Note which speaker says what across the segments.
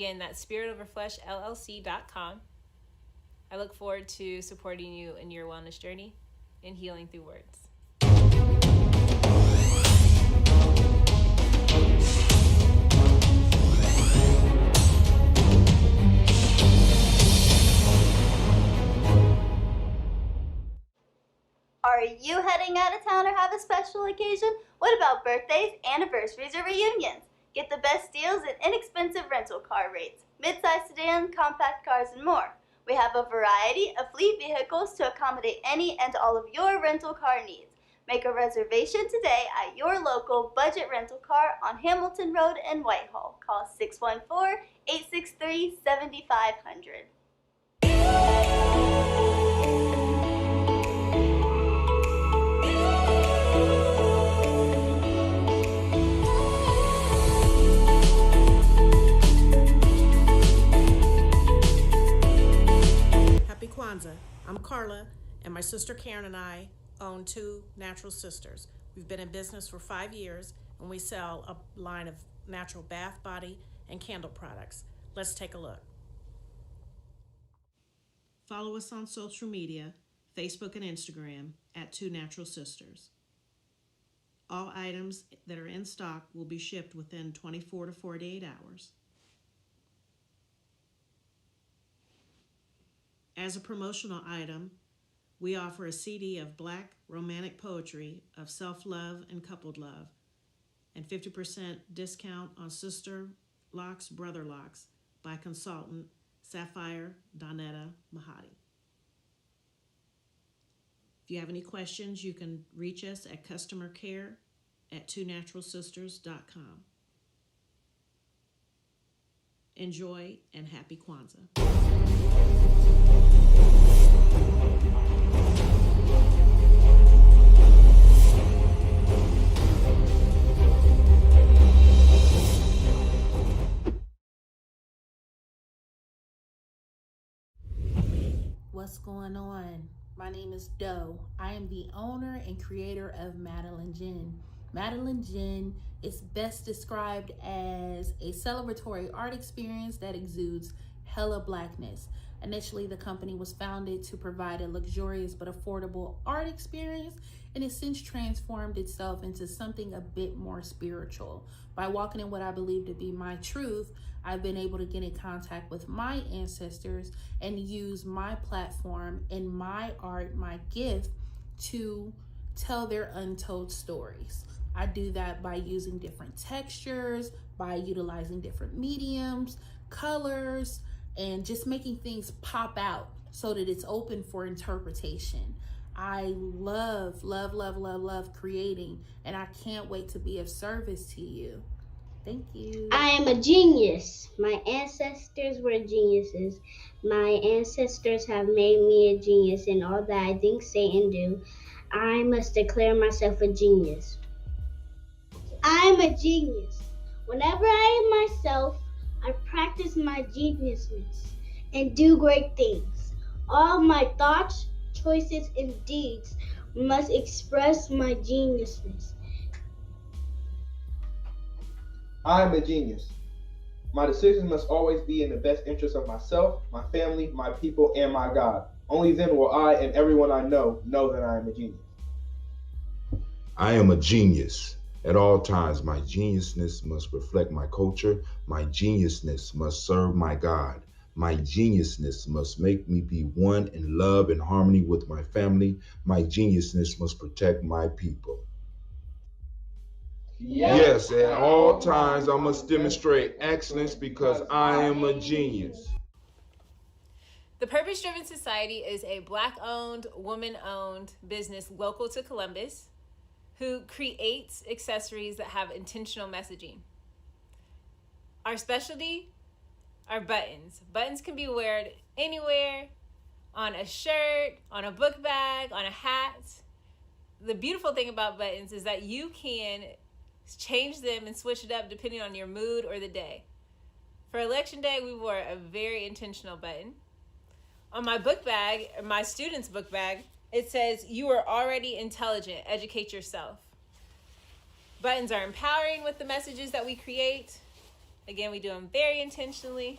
Speaker 1: Again, that's spiritoverfleshllc.com. I look forward to supporting you in your wellness journey and healing through words.
Speaker 2: Are you heading out of town or have a special occasion? What about birthdays, anniversaries, or reunions? Get the best deals and inexpensive rental car rates, midsize sedan, compact cars, and more. We have a variety of fleet vehicles to accommodate any and all of your rental car needs. Make a reservation today at your local budget rental car on Hamilton Road in Whitehall. Call 614-863-7500.
Speaker 3: Kwanzaa. I'm Carla, and my sister Karen and I own Two Natural Sisters. We've been in business for 5 years, and we sell a line of natural bath, body, and candle products. Let's take a look. Follow us on social media, Facebook and Instagram, at Two Natural Sisters. All items that are in stock will be shipped within 24 to 48 hours. As a promotional item, we offer a CD of Black romantic poetry of self-love and coupled love, and 50% discount on Sister Locks, Brother Locks by consultant Sapphire Donetta Mahadi. If you have any questions, you can reach us at customercare@twonaturalsisters.com. Enjoy and happy Kwanzaa.
Speaker 4: What's going on? My name is Doe. I am the owner and creator of Madeline Gin. Madeline Gin is best described as a celebratory art experience that exudes hella blackness. Initially, the company was founded to provide a luxurious but affordable art experience, and has since transformed itself into something a bit more spiritual. By walking in what I believe to be my truth, I've been able to get in contact with my ancestors and use my platform and my art, my gift, to tell their untold stories. I do that by using different textures, by utilizing different mediums, colors, and just making things pop out so that it's open for interpretation. I love creating, and I can't wait to be of service to you. Thank you.
Speaker 5: I am a genius. My ancestors were geniuses. My ancestors have made me a genius in all that I think, say, and do. I must declare myself a genius. I'm a genius. Whenever I am myself, I practice my geniusness and do great things. All my thoughts, choices, and deeds must express my geniusness.
Speaker 6: I am a genius. My decisions must always be in the best interest of myself, my family, my people, and my God. Only then will I and everyone I know that I am a genius.
Speaker 7: I am a genius. At all times, my geniusness must reflect my culture. My geniusness must serve my God. My geniusness must make me be one in love and harmony with my family. My geniusness must protect my people. Yes, at all times I must demonstrate excellence because I am a genius.
Speaker 1: The Purpose Driven Society is a Black-owned, woman-owned business local to Columbus who creates accessories that have intentional messaging. Our specialty are buttons. Buttons can be worn anywhere, on a shirt, on a book bag, on a hat. The beautiful thing about buttons is that you can change them and switch it up depending on your mood or the day. For election day, we wore a very intentional button. On my book bag, my student's book bag, it says, "You are already intelligent, educate yourself." Buttons are empowering with the messages that we create. Again, we do them very intentionally.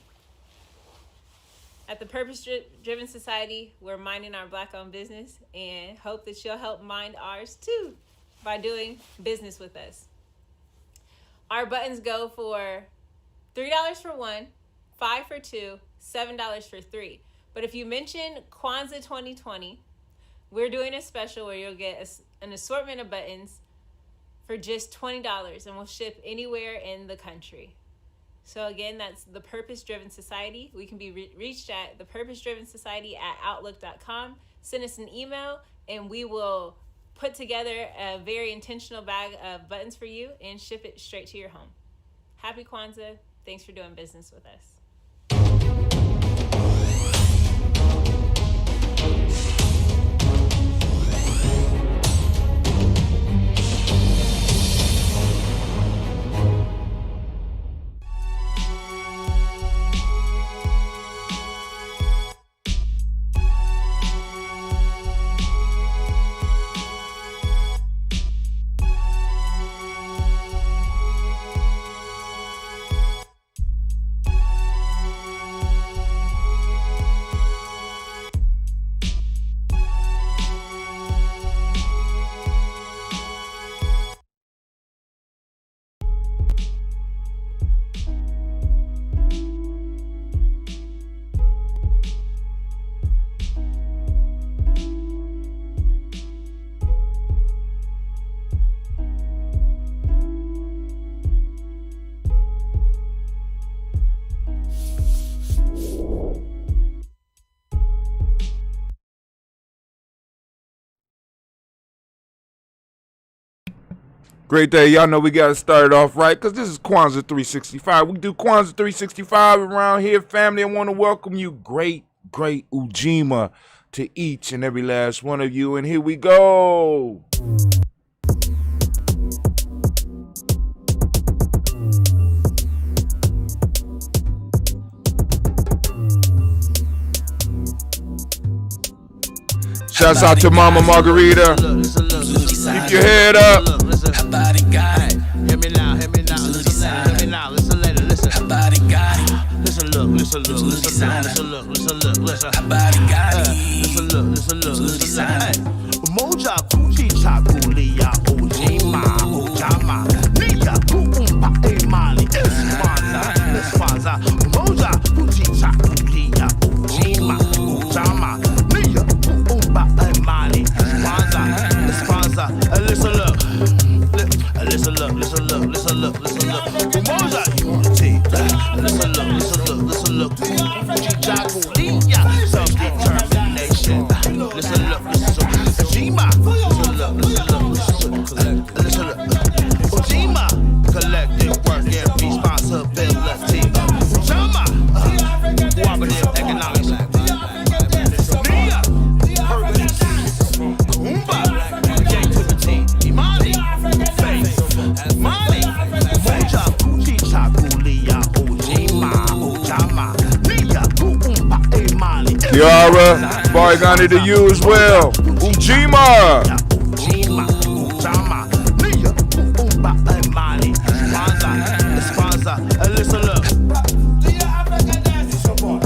Speaker 1: At the Purpose Driven Society, we're minding our Black-owned business and hope that you'll help mind ours too by doing business with us. Our buttons go for $3 for one, $5 for two, $7 for three. But if you mention Kwanzaa 2020, we're doing a special where you'll get an assortment of buttons for just $20, and we'll ship anywhere in the country. So again, that's the Purpose Driven Society. We can be reached at thepurposedrivensociety@outlook.com. Send us an email, and we will put together a very intentional bag of buttons for you and ship it straight to your home. Happy Kwanzaa. Thanks for doing business with us.
Speaker 7: Great day. Y'all know we got to start it off right because this is Kwanzaa 365. We do Kwanzaa 365 around here, family. I want to welcome you, great Ujima, to each and every last one of you. And here we go. Shouts out to Mama Margarita. Keep your head up.
Speaker 8: Her body got it. Hear me now, hear me now. Listen later, listen. Her body got it. Listen, look. Her body got it. Listen. Moja kuchi chakulia ojima ojama. Nia kuumpa emali espanza. Moja kuchi chakulia ojima ojama. Nia kuumpa emali espanza. Listen, look. Listen, look. Moja unity. Listen, look. Chichakulia, self-determination. Listen, look. Ujima. Listen, look. Ujima, collective work and responsibility. Ujama, cooperative economics. Nia, purpose. Kumba, creativity. Imani, faith. Money, moja kuchi chakulia ojima ojama. Nia kuumpa emali.
Speaker 7: Kiara, Bargani to you as well. Ujima.
Speaker 8: Ujima ojama. Nia kuumpa emali. Sponsor. Listen, look. Do your African dance support?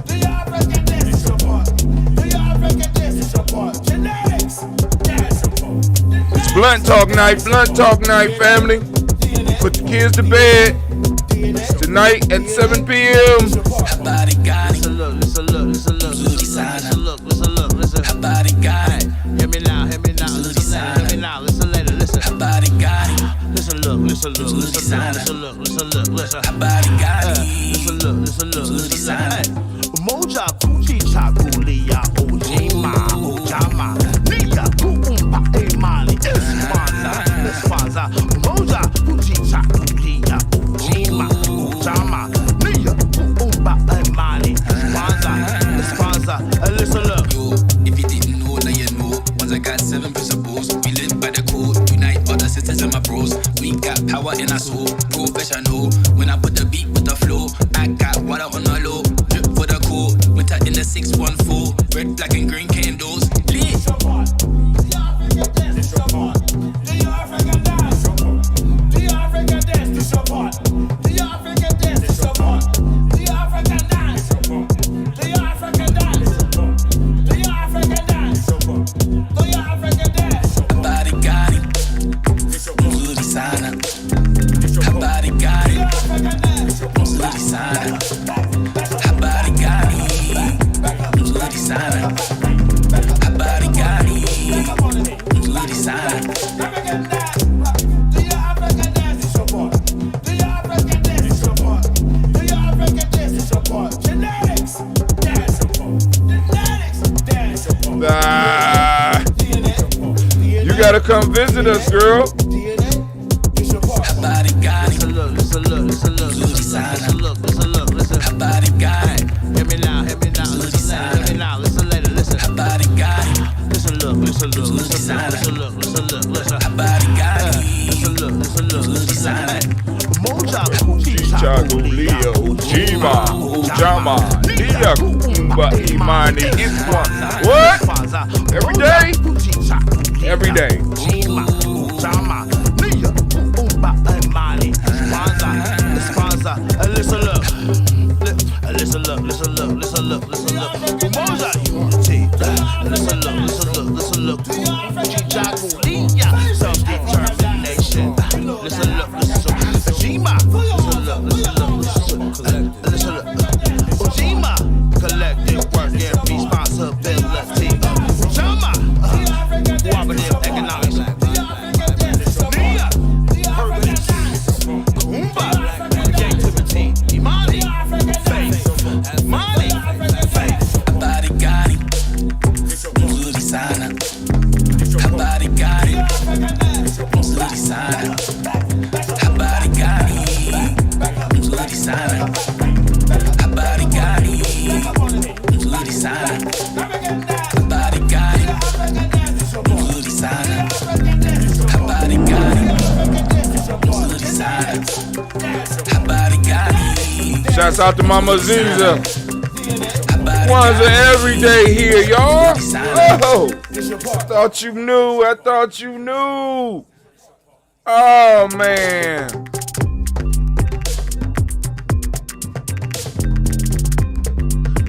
Speaker 8: Do your African dance support? Do your African dance support? Genetics dance support.
Speaker 7: It's Blunt Talk Night, family. Put the kids to bed tonight at 7 p.m.
Speaker 8: Her body got it. Listen. Her body got it. Hear me now. Listen later, listen. Her body got it. Listen, look. Her body got it. Listen. Moja kuchi chakulia ojima ojama. Nia kuumpa emali espanza. Moja kuchi chakulia ojima ojama. Nia kuumpa emali espanza. Listen, look.
Speaker 9: Yo, if you didn't know, now you know. Once I got 7 principles, we live by the code. Unite all the sisters and my bros. We got power in our soul, professional. When I put the beat with the flow, I got water on the low. Drip for the cool, winter in the 614. Red, black, and green candles. Lit.
Speaker 8: Do your African dance support?
Speaker 7: come visit us, girl.
Speaker 9: Her body got it. Listen, look. Her body got it. Hear me now. Listen later, listen. Her body got it. Listen, look. Her body got it. Listen, look.
Speaker 7: Chagulia, Ujima, Ujama, Nia, Kumba, Imani, Iswa. What? Every day? Every day.
Speaker 8: Listen, look. Self-determination. Listen, look. Ujima. Listen, look. Ujima. Collective work and responsibility. Ujama. Cooperative economics. Nia. Purpose. Kumba. Creativity. Imani. Faith. Money. Faith.
Speaker 9: Her body got it. Nzuri sana. Her body got it. Nzuri sana. Her body got it. Nzuri sana. Her body got it. Nzuri sana. Her body got it. Nzuri sana. Her body got it. Nzuri sana. Her body got it.
Speaker 7: Shouts out to Mama Ziza. Kwanzaa every day here, y'all. Oh, I thought you knew. Oh, man.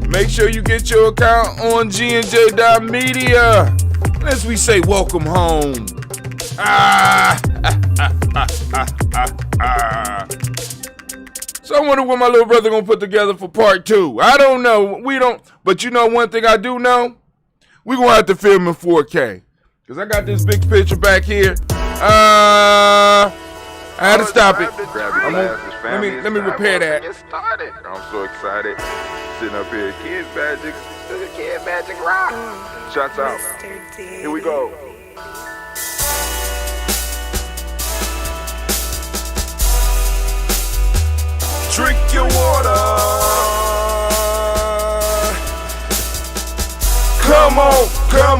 Speaker 7: Make sure you get your account on gnj.media. As we say, welcome home. So I wonder what my little brother gonna put together for part 2. I don't know. We don't. But you know one thing I do know? We gonna have to film in 4K. Because I got this big picture back here. I had to stop it. Let me repair that.
Speaker 10: Get started. I'm so excited. Sitting up here, Kid Magic Rock. Shouts out. Here we go.
Speaker 7: Drink your water. Come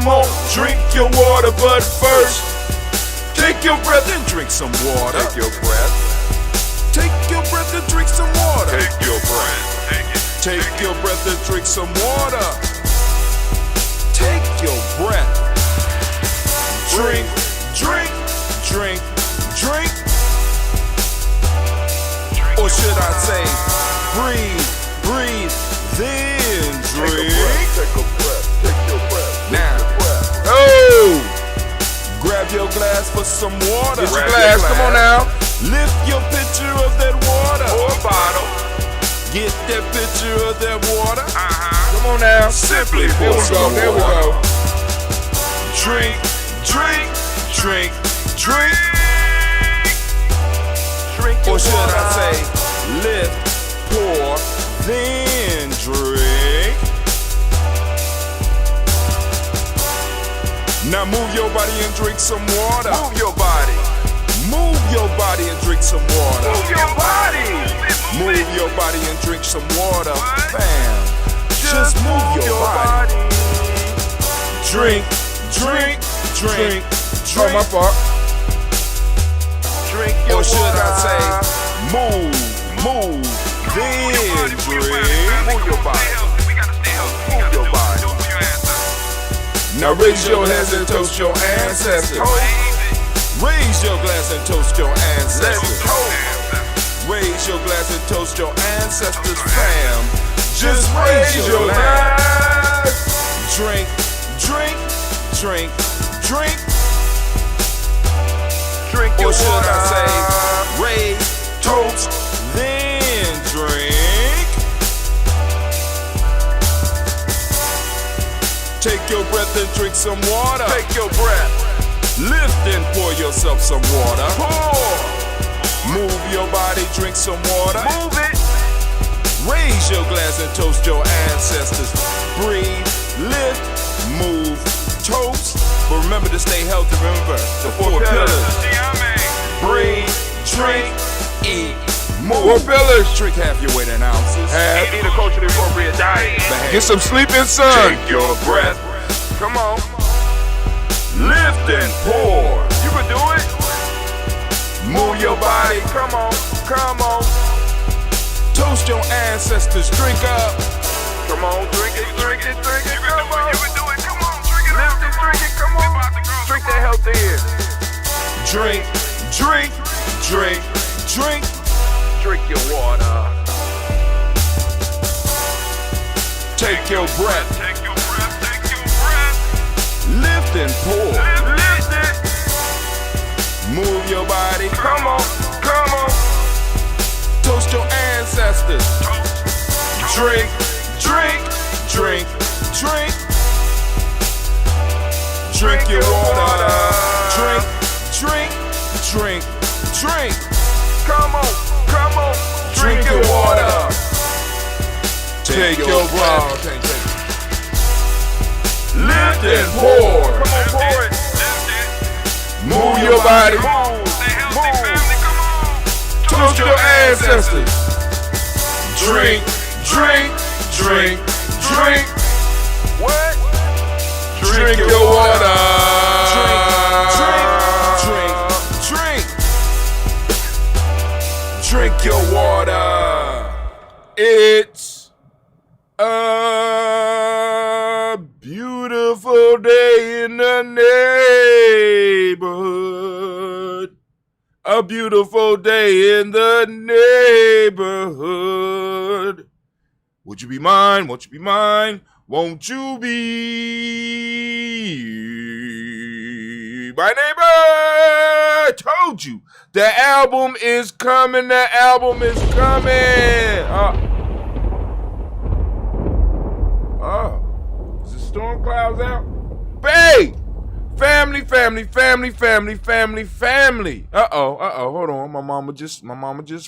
Speaker 7: on, drink your water, but first, take your breath and drink some water.
Speaker 10: Take your breath.
Speaker 7: Take your breath and drink some water.
Speaker 10: Take your breath.
Speaker 7: Take your breath and drink some water. Take your breath. Drink. Or should I say, breathe, then drink.
Speaker 10: Take a breath.
Speaker 7: Now, oh, grab your glass for some water. Get your glass, come on now. Lift your pitcher of that water.
Speaker 10: Or a bottle.
Speaker 7: Get that pitcher of that water. Come on now.
Speaker 10: Simply
Speaker 7: There
Speaker 10: pour
Speaker 7: we
Speaker 10: some
Speaker 7: go.
Speaker 10: water.
Speaker 7: Drink.
Speaker 10: Drink your
Speaker 7: Or should
Speaker 10: water.
Speaker 7: I say, lift, pour, then drink. Now move your body and drink some water.
Speaker 10: Move your body.
Speaker 7: Move your body and drink some water.
Speaker 10: Move your body.
Speaker 7: Move your body and drink some water. Bam. Just move your body. Drink. Oh, my fault.
Speaker 10: Drink your
Speaker 7: Or should
Speaker 10: water.
Speaker 7: I say, move, then drink.
Speaker 10: Move your body. Move your body.
Speaker 7: Now raise your hands and toast your ancestors. Raise your glass and toast your ancestors. Raise your glass and toast your ancestors, fam. Just raise your glass. Drink.
Speaker 10: Drink your
Speaker 7: Or should
Speaker 10: water.
Speaker 7: I say, raise, toast, then drink. Take your breath and drink some water.
Speaker 10: Take your breath.
Speaker 7: Lift and pour yourself some water.
Speaker 10: Pour.
Speaker 7: Move your body, drink some water.
Speaker 10: Move it.
Speaker 7: Raise your glass and toast your ancestors. Breathe, lift, move, toast, But remember to stay healthy, remember the four pillars. Breathe, drink, eat, move. 4 pillars. Drink half your weight in ounces.
Speaker 10: Eat a culturally appropriate diet.
Speaker 7: Get some sleep in sun.
Speaker 10: Take your breath. Come on.
Speaker 7: Lift and pour.
Speaker 10: You can do it.
Speaker 7: Move your body.
Speaker 10: Come on. Come on.
Speaker 7: Toast your ancestors. Drink up.
Speaker 10: Come on. Drink it. Drink it. Drink it. Come on. You can do it. Come on. Drink it. Lift it. Drink it. Come on. Drink that health in.
Speaker 7: Drink. Drink. Drink. Drink.
Speaker 10: Drink your water.
Speaker 7: Take your breath.
Speaker 10: Take your breath. Take your breath.
Speaker 7: Lift and pour.
Speaker 10: Lift it.
Speaker 7: Move your body.
Speaker 10: Come on. Come on.
Speaker 7: Toast your ancestors. Drink. Drink. Drink. Drink. Drink your water. Drink. Drink. Drink. Drink.
Speaker 10: Come on. Come on.
Speaker 7: Drink your water. Take your breath. Lift and pour.
Speaker 10: Come on, pour it.
Speaker 7: Move your body.
Speaker 10: Stay healthy, family. Come on.
Speaker 7: Toast your ancestors. Drink. Drink. Drink. Drink.
Speaker 10: What?
Speaker 7: Drink your water. Drink. Drink. Drink. Drink. Drink your water. It's a beautiful day in the neighborhood. A beautiful day in the neighborhood. Would you be mine? Won't you be mine? Won't you be my neighbor? Told you. The album is coming. The album is coming. Is the storm clouds out? Babe! Family. Hold on. My mama just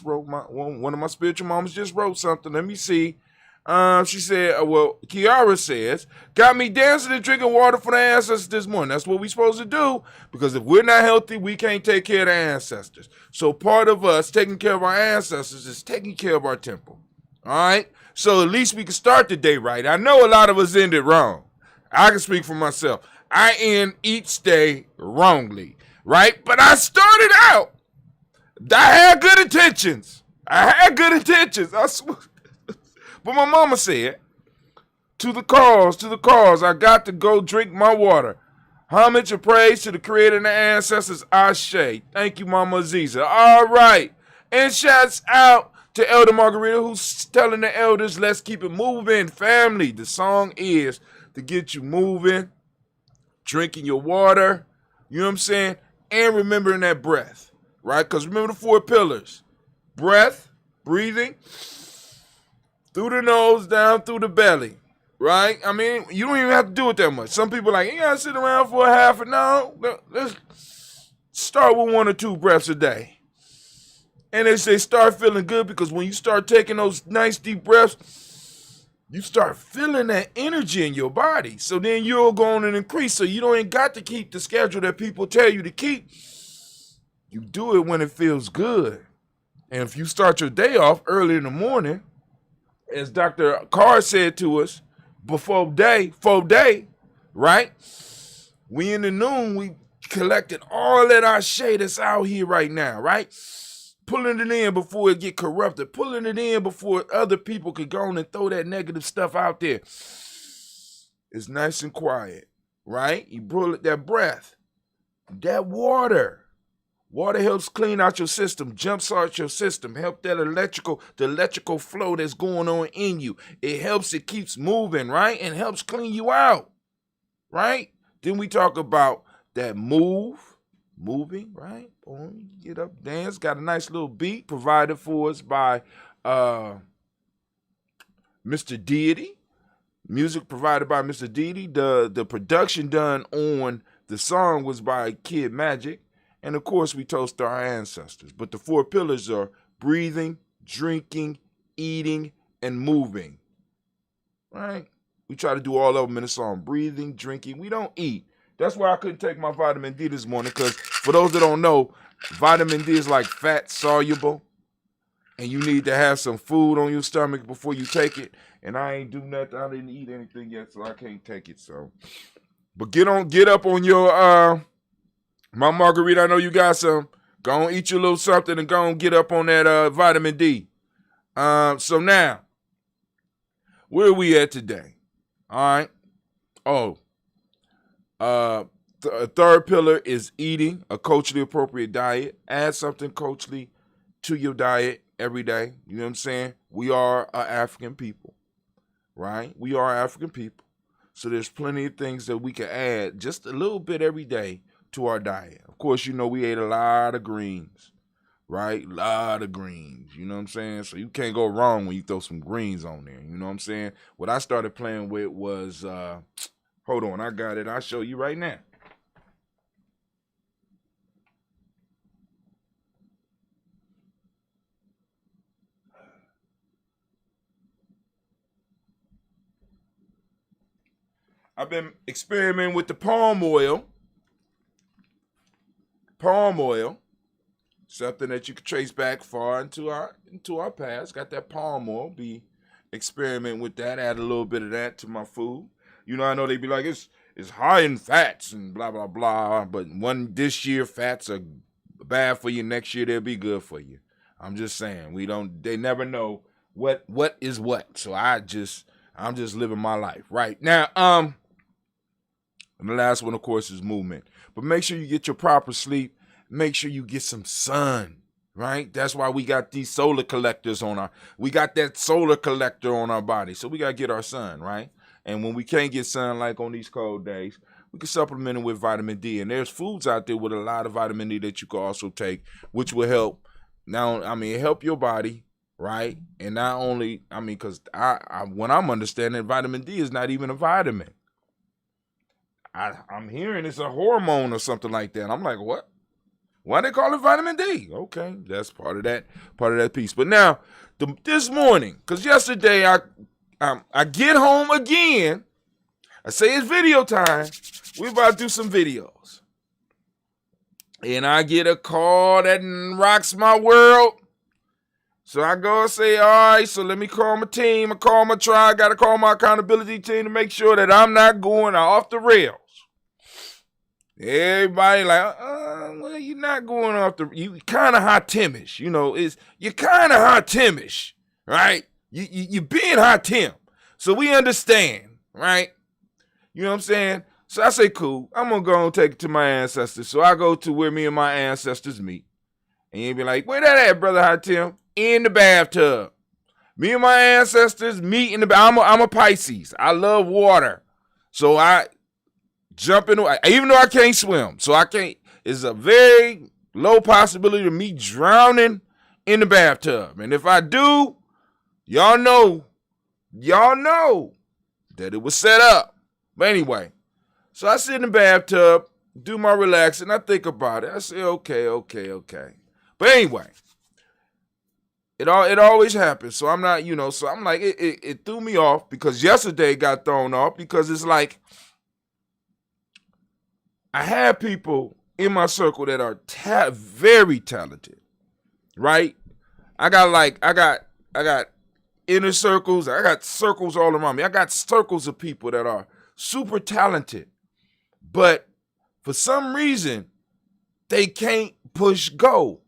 Speaker 7: wrote one of my spiritual mamas just wrote something. Let me see. She said, Kiara says, got me dancing and drinking water for the ancestors this morning. That's what we're supposed to do, because if we're not healthy, we can't take care of the ancestors. So part of us taking care of our ancestors is taking care of our temple. All right? So at least we can start the day right. I know a lot of us ended wrong. I can speak for myself. I end each day wrongly, right? But I started out. I had good intentions. I swear. But my mama said, to the cause, I got to go drink my water. Homage and praise to the creator and the ancestors, Ashe. Thank you, Mama Aziza. All right. And shouts out to Elder Margarita, who's telling the elders, let's keep it moving, family. The song is to get you moving, drinking your water, you know what I'm saying? And remembering that breath, right? Because remember the 4 pillars. Breath, breathing, through the nose, down through the belly, right? I mean, you don't even have to do it that much. Some people are like, you gotta sit around for a half an hour. Let's start with 1 or 2 breaths a day. And they say start feeling good, because when you start taking those nice deep breaths, you start feeling that energy in your body. So then you'll go on and increase. So you don't even got to keep the schedule that people tell you to keep. You do it when it feels good. And if you start your day off early in the morning, as Dr. Carr said to us, before day, right? We in the noon, we collected all that our shade that's out here right now, right? Pulling it in before it get corrupted, pulling it in before other people could go on and throw that negative stuff out there. It's nice and quiet, right? You pull it, that breath, that water. Water helps clean out your system, jumpstart your system, help that the electrical flow that's going on in you. It helps, it keeps moving, right? And helps clean you out, right? Then we talk about that moving, right? Boom, get up, dance. Got a nice little beat provided for us by Mr. Deity. Music provided by Mr. Deity. The production done on the song was by Kid Magic. And of course, we toast our ancestors. But the 4 pillars are breathing, drinking, eating, and moving. Right? We try to do all of them in the song. Breathing, drinking. We don't eat. That's why I couldn't take my vitamin D this morning, because for those that don't know, vitamin D is like fat soluble, and you need to have some food on your stomach before you take it. And I ain't do nothing. I didn't eat anything yet, so I can't take it. So, but get up on your my margarita. I know you got some. Go on, eat your little something and go on, get up on that vitamin D. So now, where are we at today? All right. Oh, third pillar is eating a culturally appropriate diet. Add something culturally to your diet every day. You know what I'm saying? We are African people, right? We are African people. So there's plenty of things that we can add just a little bit every day to our diet. Of course, you know, we ate a lot of greens, right? A lot of greens, you know what I'm saying? So you can't go wrong when you throw some greens on there, you know what I'm saying? What I started playing with was, hold on, I got it. I'll show you right now. I've been experimenting with the palm oil. Palm oil, something that you can trace back far into our past. Got that palm oil. Be experimenting with that. Add a little bit of that to my food. You know, I know they be like it's high in fats and blah blah blah. But this year fats are bad for you. Next year they'll be good for you. I'm just saying they never know what is what. So I'm just living my life right now. And the last one, of course, is movement. But make sure you get your proper sleep. Make sure you get some sun, right? That's why we got these solar collectors we got that solar collector on our body. So we got to get our sun, right? And when we can't get sun, like on these cold days, we can supplement it with vitamin D. And there's foods out there with a lot of vitamin D that you can also take, which will help. Now, help your body, right? And not only, because when I'm understanding, vitamin D is not even a vitamin. I'm hearing it's a hormone or something like that. I'm like, what? Why they call it vitamin D? Okay, that's part of that piece. But now, this morning, because yesterday I get home again. I say it's video time. We about to do some videos. And I get a call that rocks my world. So I go and say, all right, so let me call my team. I call my tribe. Got to call my accountability team to make sure that I'm not going off the rails. Everybody like, well, you're not going off you kind of hot-timish, you know, you're kind of hot-timish, right? You being hot-tim. So we understand, right? You know what I'm saying? So I say, cool, I'm going to go and take it to my ancestors. So I go to where me and my ancestors meet. And you be like, where that at, brother hot-tim? In the bathtub. Me and my ancestors meet in the bathtub. I'm a Pisces. I love water. So I jump in, even though I can't swim. So I can't, it's a very low possibility of me drowning in the bathtub. And if I do, y'all know that it was set up. But anyway, so I sit in the bathtub, do my relaxing, I think about it. I say, okay. But anyway, it always happens. So I'm not, so I'm like, it threw me off because yesterday got thrown off because it's like, I have people in my circle that are very talented, right? I got inner circles. I got circles all around me. I got circles of people that are super talented, but for some reason, they can't push go.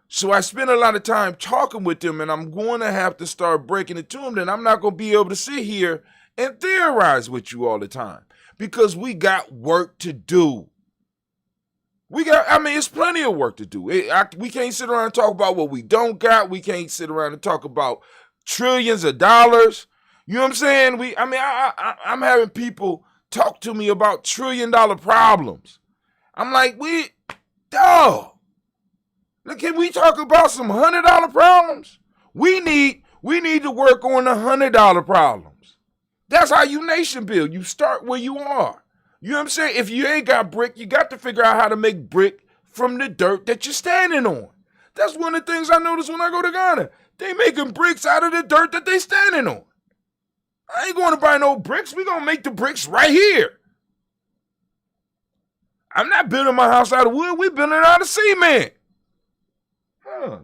Speaker 7: So I spend a lot of time talking with them, and I'm going to have to start breaking it to them. Then I'm not going to be able to sit here and theorize with you all the time because we got work to do. It's plenty of work to do. We can't sit around and talk about what we don't got. We can't sit around and talk about trillions of dollars. You know what I'm saying? I'm having people talk to me about $1 trillion problems. I'm like, dog. Look, can we talk about some $100 problems? We need to work on the $100 problems. That's how you nation build. You start where you are. You know what I'm saying? If you ain't got brick, you got to figure out how to make brick from the dirt that you're standing on. That's one of the things I notice when I go to Ghana. They making bricks out of the dirt that they standing on. I ain't going to buy no bricks. We going to make the bricks right here.
Speaker 11: I'm not building my house out of wood. We're building it out of cement.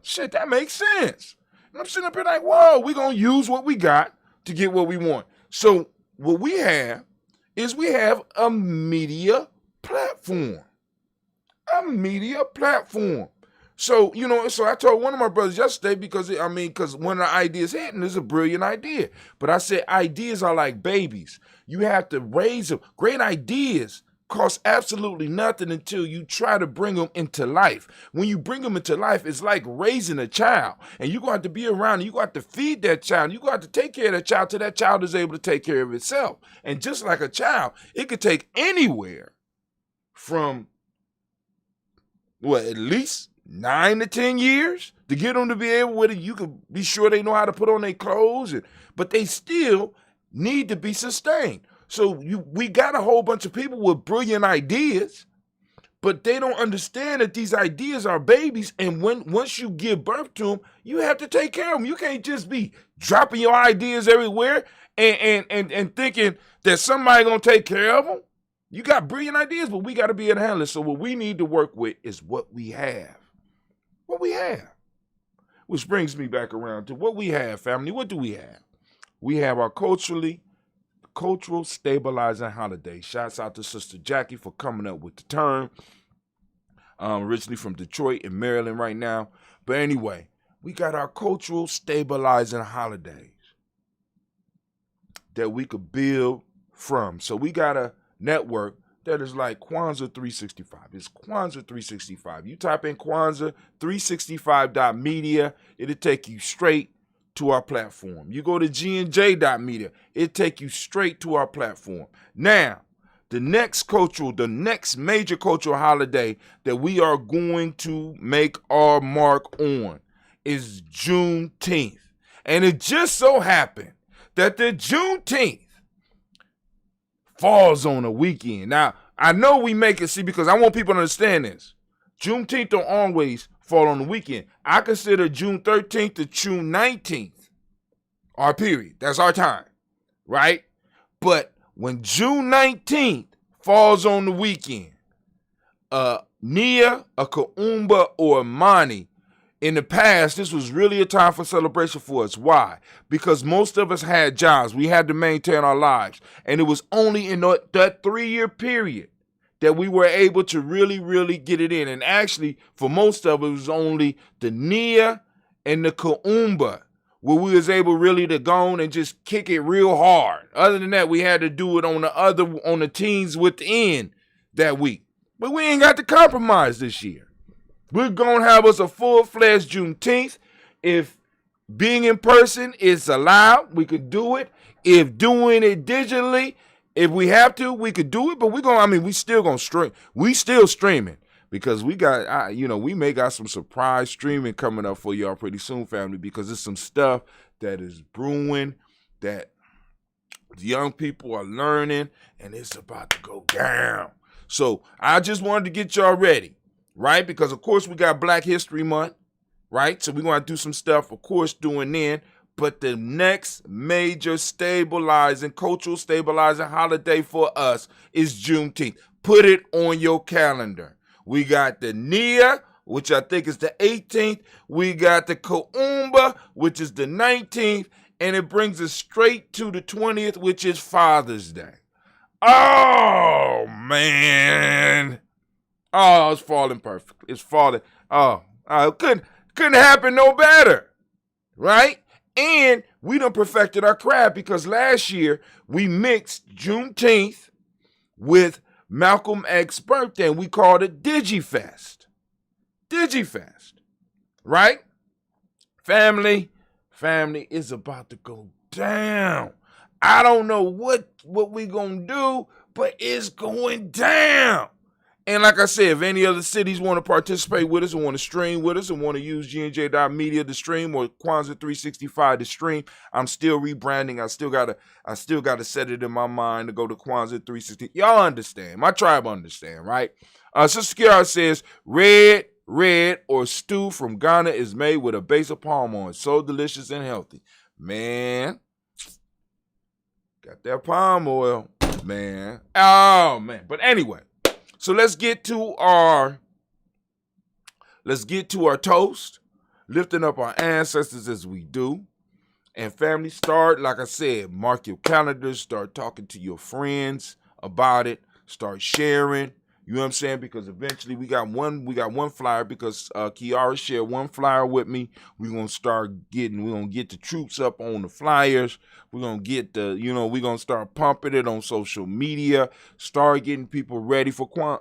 Speaker 11: Shit, that makes sense. And I'm sitting up here like, whoa, we're going to use what we got to get what we want. So what we have is we have a media platform. A media platform. So, so I told one of my brothers yesterday because one of the ideas hitting is a brilliant idea. But I said ideas are like babies. You have to raise them. Great ideas cost absolutely nothing until you try to bring them into life. When you bring them into life, it's like raising a child. And you're going to have to be around, and you're going to have to feed that child. You're going to have to take care of that child till that child is able to take care of itself. And just like a child, it could take anywhere from, at least 9 to 10 years to get them to be able with it. You can be sure they know how to put on their clothes, but they still need to be sustained. So we got a whole bunch of people with brilliant ideas, but they don't understand that these ideas are babies. And once you give birth to them, you have to take care of them. You can't just be dropping your ideas everywhere and thinking that somebody gonna take care of them. You got brilliant ideas, but we got to be able to handle it. So what we need to work with is what we have. What we have. Which brings me back around to what we have, family. What do we have? We have our cultural stabilizing holiday. Shouts out to Sister Jackie for coming up with the term. Originally from Detroit and Maryland right now. But anyway, we got our cultural stabilizing holidays that we could build from. So we got a network that is like Kwanzaa 365. It's Kwanzaa 365. You type in Kwanzaa 365.media, it'll take you straight to our platform. You go to gnj.media, it'll take you straight to our platform. Now, the next major cultural holiday that we are going to make our mark on is Juneteenth. And it just so happened that the Juneteenth falls on a weekend. Now, I know we make it, because I want people to understand this. Juneteenth don't always fall on the weekend. I consider June 13th to June 19th our period. That's our time, right? But when June 19th falls on the weekend, Nia, a Kaumba, or a Mani, in the past, this was really a time for celebration for us. Why? Because most of us had jobs. We had to maintain our lives. And it was only in that 3-year period that we were able to really, really get it in. And actually, for most of it, it was only the Nia and the Kaumba where we was able really to go on and just kick it real hard. Other than that, we had to do it on the teens within that week. But we ain't got to compromise this year. We're going to have us a full-fledged Juneteenth. If being in person is allowed, we could do it. If doing it digitally, if we have to, we could do it. But we still going to stream. We still streaming because we got, we may got some surprise streaming coming up for y'all pretty soon, family, because it's some stuff that is brewing that the young people are learning, and it's about to go down. So I just wanted to get y'all ready. Right? Because, of course, we got Black History Month, right? So we're going to do some stuff, of course, doing then. But the next major cultural stabilizing holiday for us is Juneteenth. Put it on your calendar. We got the Nia, which I think is the 18th. We got the Kaumba, which is the 19th. And it brings us straight to the 20th, which is Father's Day. Oh, man. Oh, it's falling perfect. It's falling. It couldn't happen no better, right? And we done perfected our craft because last year we mixed Juneteenth with Malcolm X's birthday, and we called it DigiFest. DigiFest, right? Family is about to go down. I don't know what we gonna do, but it's going down. And like I said, if any other cities want to participate with us and want to stream with us and want to use gnj.media to stream or Kwanzaa 365 to stream, I'm still rebranding. I still gotta set it in my mind to go to Kwanzaa 360. Y'all understand. My tribe understand, right? Sister Kiara says, red or stew from Ghana is made with a base of palm oil. So delicious and healthy. Man, got that palm oil, man. Oh, man. But anyway. So let's get to our toast, lifting up our ancestors as we do. And family, start, like I said, mark your calendars, start talking to your friends about it, start sharing. You know what I'm saying? Because eventually we got one flyer because Kiara shared one flyer with me. We're gonna get the troops up on the flyers. We're gonna get we're gonna start pumping it on social media, start getting people ready for well,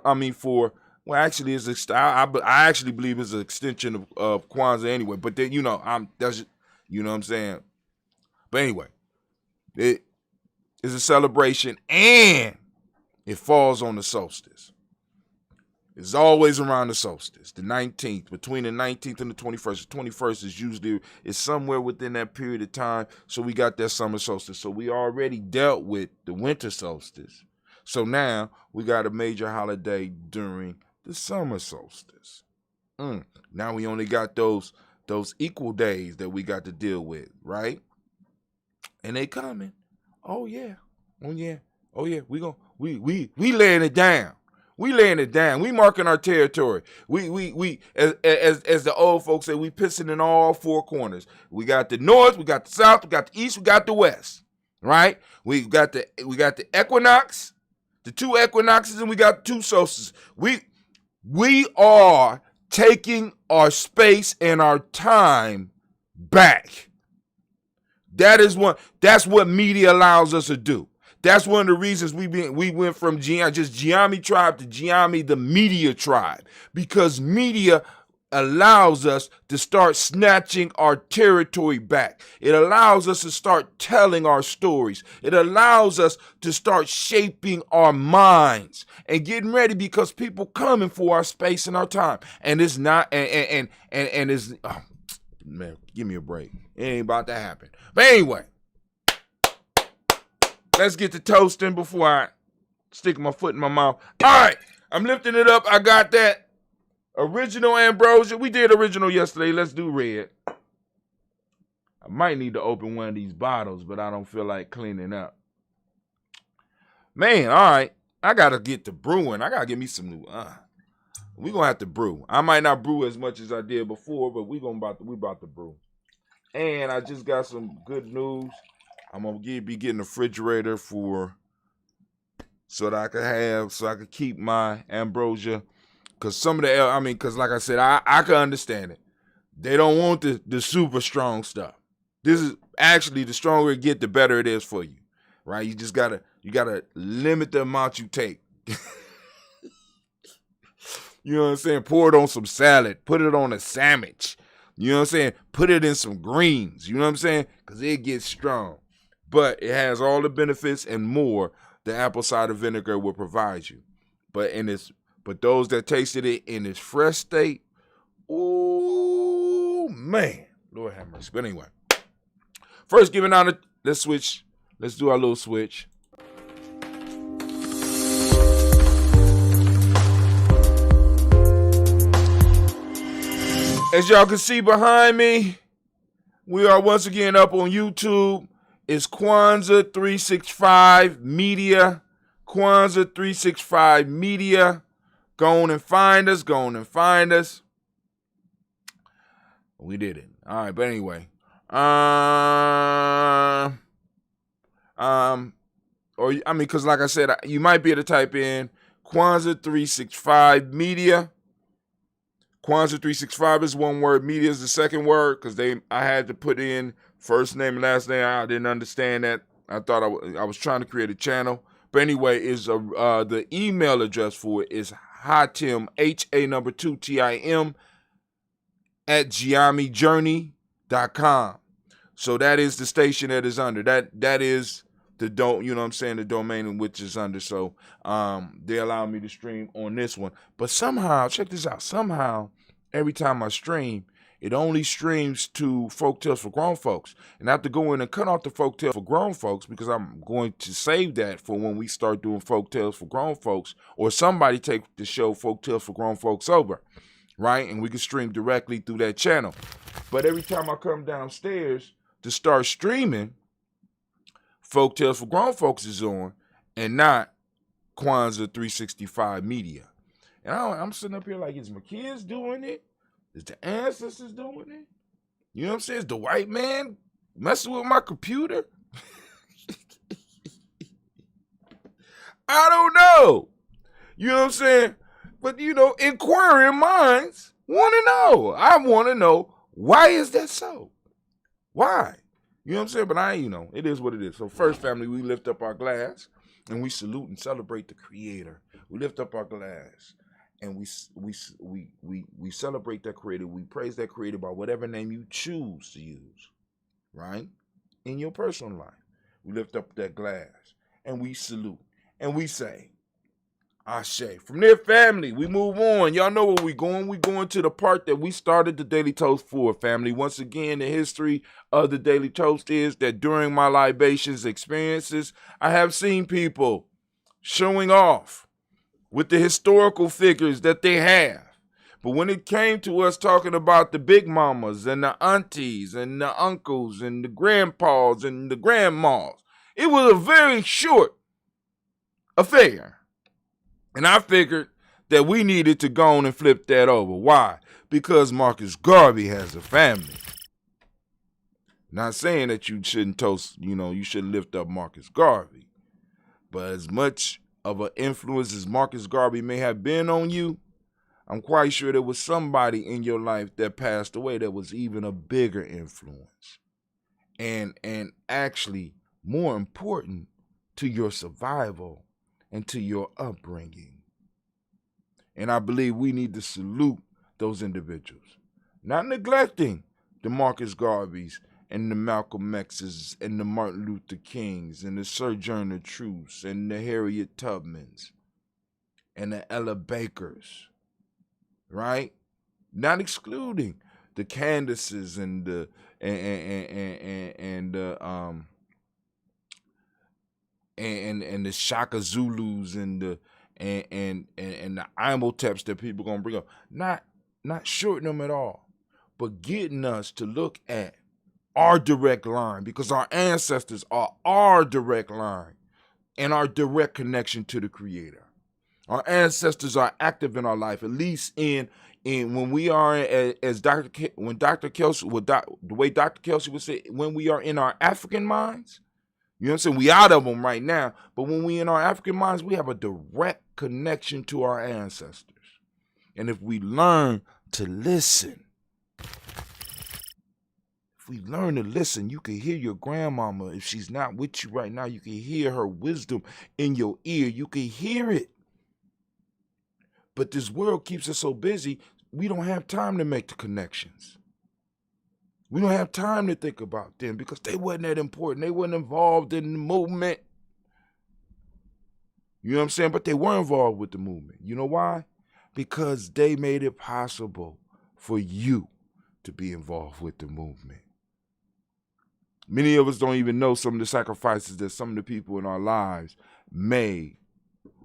Speaker 11: actually, I actually believe it's an extension of Kwanzaa anyway. But then, you know what I'm saying? But anyway, it is a celebration and it falls on the solstice. It's always around the solstice, the 19th, between the 19th and the 21st. The 21st is usually somewhere within that period of time. So we got that summer solstice. So we already dealt with the winter solstice. So now we got a major holiday during the summer solstice. Now we only got those equal days that we got to deal with, right? And they coming. Oh yeah. We laying it down. We laying it down. We marking our territory. We as the old folks say, we pissing in all four corners. We got the north, we got the south, we got the east, we got the west. Right? We got the equinox, the two equinoxes, and we got two solstices. We are taking our space and our time back. That's what media allows us to do. That's one of the reasons we went from just Giami tribe to Giami the media tribe, because media allows us to start snatching our territory back. It allows us to start telling our stories. It allows us to start shaping our minds and getting ready, because people coming for our space and our time. And it's not and it's man, give me a break. It ain't about to happen. But anyway, let's get to toasting before I stick my foot in my mouth. All right, I'm lifting it up. I got that original ambrosia. We did original yesterday. Let's do red. I might need to open one of these bottles, but I don't feel like cleaning up. Man, all right. I got to get to brewing. I got to get me some new. We're going to have to brew. I might not brew as much as I did before, but we about to brew. And I just got some good news. I'm going to be getting a refrigerator so that I could keep my ambrosia. Because because like I said, I can understand it. They don't want the super strong stuff. This is actually, the stronger it get, the better it is for you, right? You just gotta limit the amount you take. You know what I'm saying? Pour it on some salad. Put it on a sandwich. You know what I'm saying? Put it in some greens. You know what I'm saying? Because it gets strong. But it has all the benefits and more the apple cider vinegar will provide you. But those that tasted it in its fresh state, ooh, man. Lord have mercy. But anyway, first giving out let's switch. Let's do our little switch. As y'all can see behind me, we are once again up on YouTube. It's Kwanzaa 365 Media. Kwanzaa 365 Media. Go on and find us. We did it. All right, but anyway. Because like I said, you might be able to type in Kwanzaa 365 Media. Kwanzaa 365 is one word. Media is the second word, because I had to put in first name and last name. I didn't understand that. I thought I was trying to create a channel. But anyway, the email address for it is Hatim, HA2TIM @GiamiJourney.com. So that is the station that is under. That is the domain in which is under. So they allow me to stream on this one. But somehow, check this out. Somehow, every time I stream, it only streams to Folktales for Grown Folks. And I have to go in and cut off the Folktales for Grown Folks, because I'm going to save that for when we start doing Folktales for Grown Folks, or somebody take the show Folktales for Grown Folks over, right? And we can stream directly through that channel. But every time I come downstairs to start streaming, Folktales for Grown Folks is on and not Kwanzaa 365 media. And I'm sitting up here like, is my kids doing it? Is the ancestors doing it? You know what I'm saying? Is the white man messing with my computer? I don't know. You know what I'm saying? But, inquiring minds want to know. I want to know, why is that so? Why? You know what I'm saying? But it is what it is. So first, family, we lift up our glass and we salute and celebrate the Creator. We lift up our glass and we celebrate that Creator. We praise that Creator by whatever name you choose to use, right? In your personal life. We lift up that glass and we salute and we say, Ashe. From there, family, we move on. Y'all know where we going. We going to the part that we started the Daily Toast for, family. Once again, the history of the Daily Toast is that during my libations experiences, I have seen people showing off with the historical figures that they have. But when it came to us talking about the big mamas and the aunties and the uncles and the grandpas and the grandmas, it was a very short affair. And I figured that we needed to go on and flip that over. Why? Because Marcus Garvey has a family. Not saying that you shouldn't toast, you should lift up Marcus Garvey. But as much of an influence as Marcus Garvey may have been on you, I'm quite sure there was somebody in your life that passed away that was even a bigger influence. And actually more important to your survival and to your upbringing. And I believe we need to salute those individuals. Not neglecting the Marcus Garveys and the Malcolm X's and the Martin Luther Kings and the Sojourner Truths and the Harriet Tubmans and the Ella Bakers, right? Not excluding the Candaces and the the Shaka Zulus and the Imhoteps that people gonna bring up. Not shorting them at all, but getting us to look at our direct line, because our ancestors are our direct line and our direct connection to the Creator. Our ancestors are active in our life, at least in when we are, as the way Dr. Kelsey would say, when we are in our African minds. You know what I'm saying? We out of them right now. But when we in our African minds, we have a direct connection to our ancestors. And if we learn to listen, you can hear your grandmama. If she's not with you right now, you can hear her wisdom in your ear. You can hear it. But this world keeps us so busy, we don't have time to make the connections. We don't have time to think about them because they wasn't that important. They wasn't involved in the movement. You know what I'm saying? But they were involved with the movement. You know why? Because they made it possible for you to be involved with the movement. Many of us don't even know some of the sacrifices that some of the people in our lives made,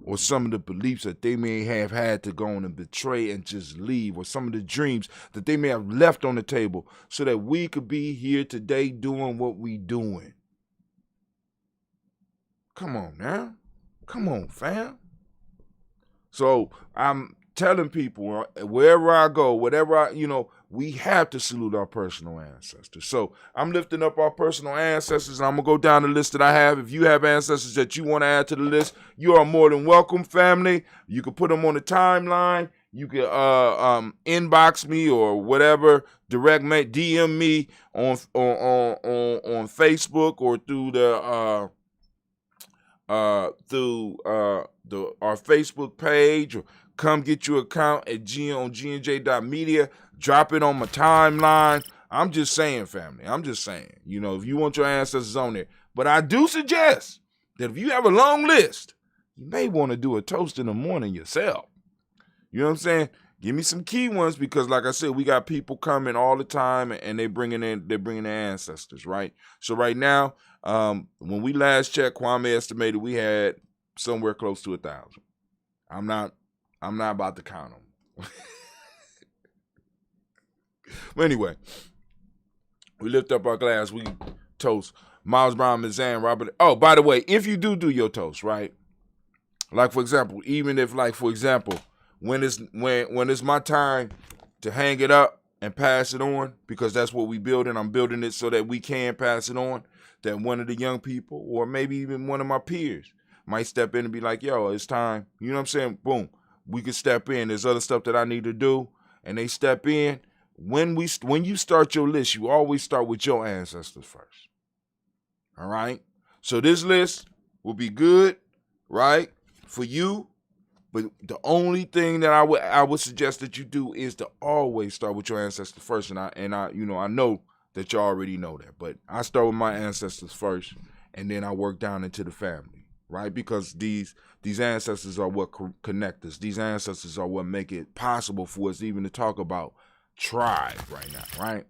Speaker 11: or some of the beliefs that they may have had to go on and betray and just leave, or some of the dreams that they may have left on the table so that we could be here today doing what we doing. Come on now. Come on, fam. So I'm telling people, wherever I go, whatever we have to salute our personal ancestors. So I'm lifting up our personal ancestors, and I'm going to go down the list that I have. If you have ancestors that you want to add to the list, you are more than welcome, family. You can put them on the timeline. You can inbox me or whatever, DM me on Facebook or through our Facebook page, or come get your account at on gnj.media. Drop it on my timeline. I'm just saying, family. I'm just saying. If you want your ancestors on there. But I do suggest that if you have a long list, you may want to do a toast in the morning yourself. You know what I'm saying? Give me some key ones, because like I said, we got people coming all the time and they're bringing their ancestors, right? So right now, when we last checked, Kwame estimated we had somewhere close to 1,000. I'm not about to count them. But anyway, we lift up our glass. We toast Miles Brown, Mazan, Robert. Oh, by the way, if you do your toast, right? Like, for example, even if, like, for example, when it's my time to hang it up and pass it on, because that's what we building. I'm building it so that we can pass it on, that one of the young people or maybe even one of my peers might step in and be like, yo, it's time. You know what I'm saying? Boom. We could step in. There's other stuff that I need to do. And they step in. When you start your list, you always start with your ancestors first. All right? So this list will be good, right, for you. But the only thing that I would suggest that you do is to always start with your ancestors first. And I know that you already know that. But I start with my ancestors first, and then I work down into the family, right? Because these ancestors are what connect us. These ancestors are what make it possible for us even to talk about tribe right now, right?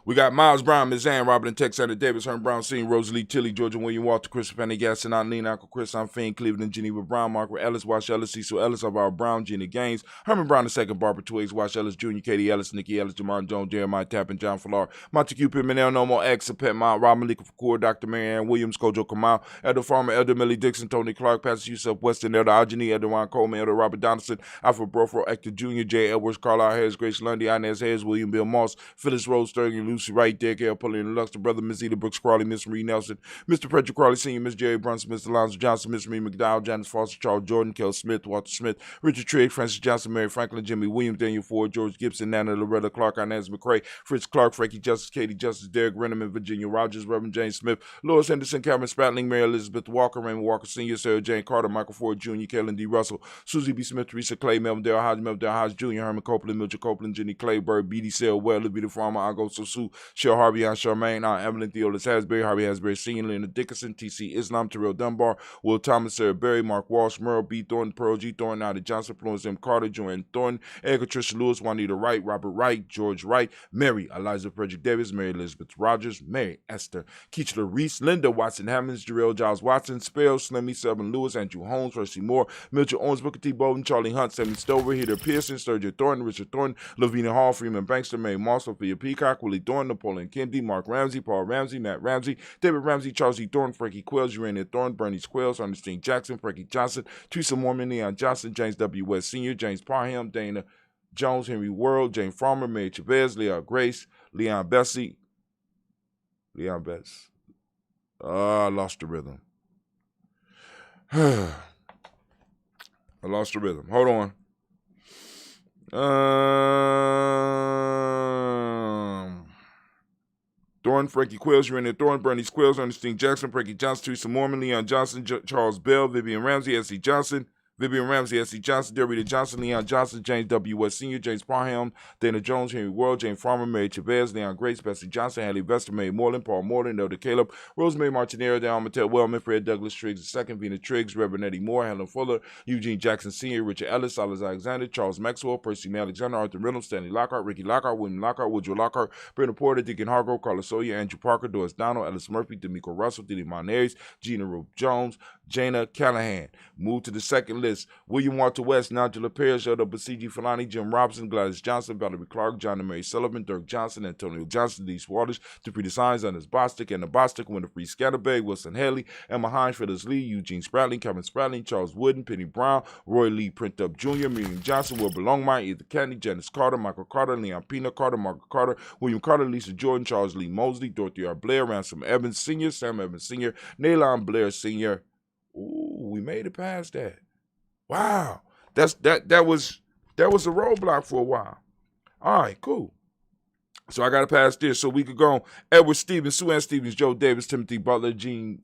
Speaker 11: We got Miles Brown, Ms. Ann, Robert and Tex, Sandra Davis, Herm Brown, Senior, Rosalie Tilly, Georgia William Walter, Christopher Penny, Gaston, Eileen, Uncle Chris, I'm Fiend, Cleveland, Geneva Brown, Margaret Ellis, Wash Ellis, Cecil Ellis, Alvaro Brown, Gina Gaines, Herman Brown II, Barbara Twiggs, Wash Ellis Jr., Katie Ellis, Nikki Ellis, Jamar Jones, Jeremiah Tappan, John Fallar, Montague Pimenel, No More X, Pet Mount, Rob Malika Fakur, Dr. Marianne Williams, Kojo Kamal, Elder Farmer, Elder Millie Dixon, Tony Clark, Pastor Yusuf Weston, Elder Ajani, Elder Ron Coleman, Elder Robert Donaldson, Alfred Brofro, Hector Jr., J. Edwards, Carlisle Harris, Grace Lundy, Inez Hayes, William Bill Moss, Phyllis Rose, Sterling, Lucy Wright, Derek L. Pulley, and Luxor, Brother Miss Eda Brooks Crawley, Miss Marie Nelson, Mr. Frederick Crawley Sr., Miss Jerry Brunson, Mr. Alonzo Johnson, Miss Marie McDowell, Janice Foster, Charles Jordan, Kel Smith, Walter Smith, Richard Trigg, Francis Johnson, Mary Franklin, Jimmy Williams, Daniel Ford, George Gibson, Nana Loretta Clark, Inez McCrae, Fritz Clark, Frankie Justice, Katie Justice, Derek Renneman, Virginia Rogers, Reverend James Smith, Lois Henderson, Cameron Spratling, Mary Elizabeth Walker, Raymond Walker Sr., Sarah Jane Carter, Michael Ford Jr., Kellen D. Russell, Susie B. Smith, Teresa Clay, Melvin Dale Hodge Jr., Herman Copeland, Mitchell Copeland, Jenny Clayburg, B.D. Sale, Weller, B. the Farmer, Ago Sosu, Shell Harvey, Aunt Charmaine, Aunt Evelyn, Theolis Hasbury, Harvey Hasbury Sr., Leonard Dickinson, T.C. Islam, Terrell Dunbar, Will Thomas, Sarah Berry, Mark Walsh, Merle B. Thornton, Pearl G. Thornton, Ida Johnson, Florence M. Carter, Joanne Thornton, Edgar Tricia Lewis, Juanita Wright, Robert Wright, George Wright, Mary Eliza Frederick Davis, Mary Elizabeth Rogers, Mary Esther Keechler Reese, Linda Watson Hammonds, Jarrell Giles Watson, Spell, Slimmy, Selvin Lewis, Andrew Holmes, Percy Moore, Mitchell Owens, Booker T. Bowden, Charlie Hunt, Sammy Stover, Heather Pearson, Sturgeon Thornton, Richard Thornton, Lavina Hall, Freeman Bankster, Mary Moss, Sophia Peacock, Willie Thornton, Napoleon Kennedy, Mark Ramsey, Paul Ramsey, Matt Ramsey, David Ramsey, Charles E. Thornton, Frankie Quills, Urania Thornton, Bernie Quills, Ernestine Jackson, Frankie Johnson, Teresa Mormon, Leon Johnson, James W. West Sr., James Parham, Dana Jones, Henry World, Jane Farmer, Mary Chavez, Leon Grace, Leon Bess. I lost the rhythm. I lost the rhythm. Hold on. Thornton, Frankie Quills, Urania Thornton, Bernie Quills, Ernestine Jackson, Frankie Johnson, Teresa Mormon, Leon Johnson, Charles Bell, Vivian Ramsey, S.C. Johnson, Derrida Johnson, Leon Johnson, James W. West Sr., James Parham, Dana Jones, Henry World, Jane Farmer, Mary Chavez, Leon Grace, Bessie Johnson, Hallie Vester, Mary Moreland, Paul Moreland, Elder Caleb, Rosemary Martinero, Dan Mattel Wellman, Fred Douglas Triggs II, Vina Triggs, Reverend Eddie Moore, Helen Fuller, Eugene Jackson Sr., Richard Ellis, Silas Alexander, Charles Maxwell, Percy May Alexander, Arthur Reynolds, Stanley Lockhart, Ricky Lockhart, William Lockhart, Woodrow Lockhart, Brenda Porter, Deacon Hargrove, Carlos Sawyer, Andrew Parker, Doris Donald, Ellis Murphy, D'Amico Russell, Diddy Monares, Gina Rope Jones, Jana Callahan. Move to the second list. William Walter West, Nigel Parrish, Elder Basiji Falani, Jim Robinson, Gladys Johnson, Valerie Clark, John and Mary Sullivan, Dirk Johnson, Antonio Johnson, Denise Waters, Dupree Signs, Anders Bostic, Anna Bostic, Winifred Scatterberg, Wilson Haley, Emma Hines, Phyllis Lee, Eugene Spratling, Kevin Spratling, Charles Wooden, Penny Brown, Roy Lee Print Up Jr., Miriam Johnson, Wilbur Longmire, Ethan Kennedy, Janice Carter, Michael Carter, Leon Pina Carter, Margaret Carter, William Carter, Lisa Jordan, Charles Lee Mosley, Dorothy R. Blair, Ransom Evans Sr., Sam Evans Sr., Nalon Blair Sr. Ooh, we made it past that. Wow. That was a roadblock for a while. All right, cool. So I got to pass this so we could go on. Edward Stevens, Sue Ann Stevens, Joe Davis, Timothy Butler, Gene.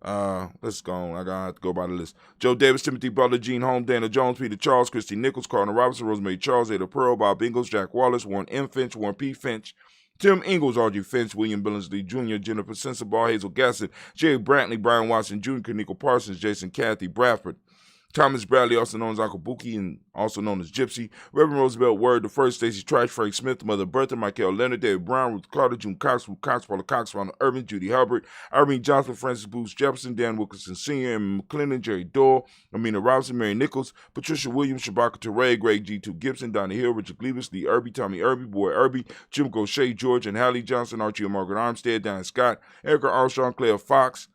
Speaker 11: Let's go on. I got to go by the list. Joe Davis, Timothy Butler, Gene Holmes, Dana Jones, Peter Charles, Christy Nichols, Cardinal Robinson, Rosemary Charles, Ada Pearl, Bob Ingalls, Jack Wallace, Warren M. Finch, Warren P. Finch, Tim Ingalls, Audrey Finch, William Billingsley Jr., Jennifer Sensabaugh, Hazel Gassett, Jerry Brantley, Brian Watson Jr., Kaniko Parsons, Jason Cathy Bradford, Thomas Bradley, also known as Uncle Buki and also known as Gypsy, Reverend Roosevelt Word, the First, Stacey Trice, Frank Smith, Mother Bertha, Michael Leonard, David Brown, Ruth Carter, June Cox, Ruth Cox, Paula Cox, Ronald Irvin, Judy Hubbard, Irene Johnson, Francis Booth Jefferson, Dan Wilkinson Sr., Emma McClendon, Jerry Doyle, Amina Robinson, Mary Nichols, Patricia Williams, Shabaka Teray, Greg G2 Gibson, Donnie Hill, Richard Gleavis, Lee Irby, Tommy Irby, Boy Irby, Jim Gaucher, George and Hallie Johnson, Archie and Margaret Armstead, Dan Scott, Erica Armstrong, Claire Fox,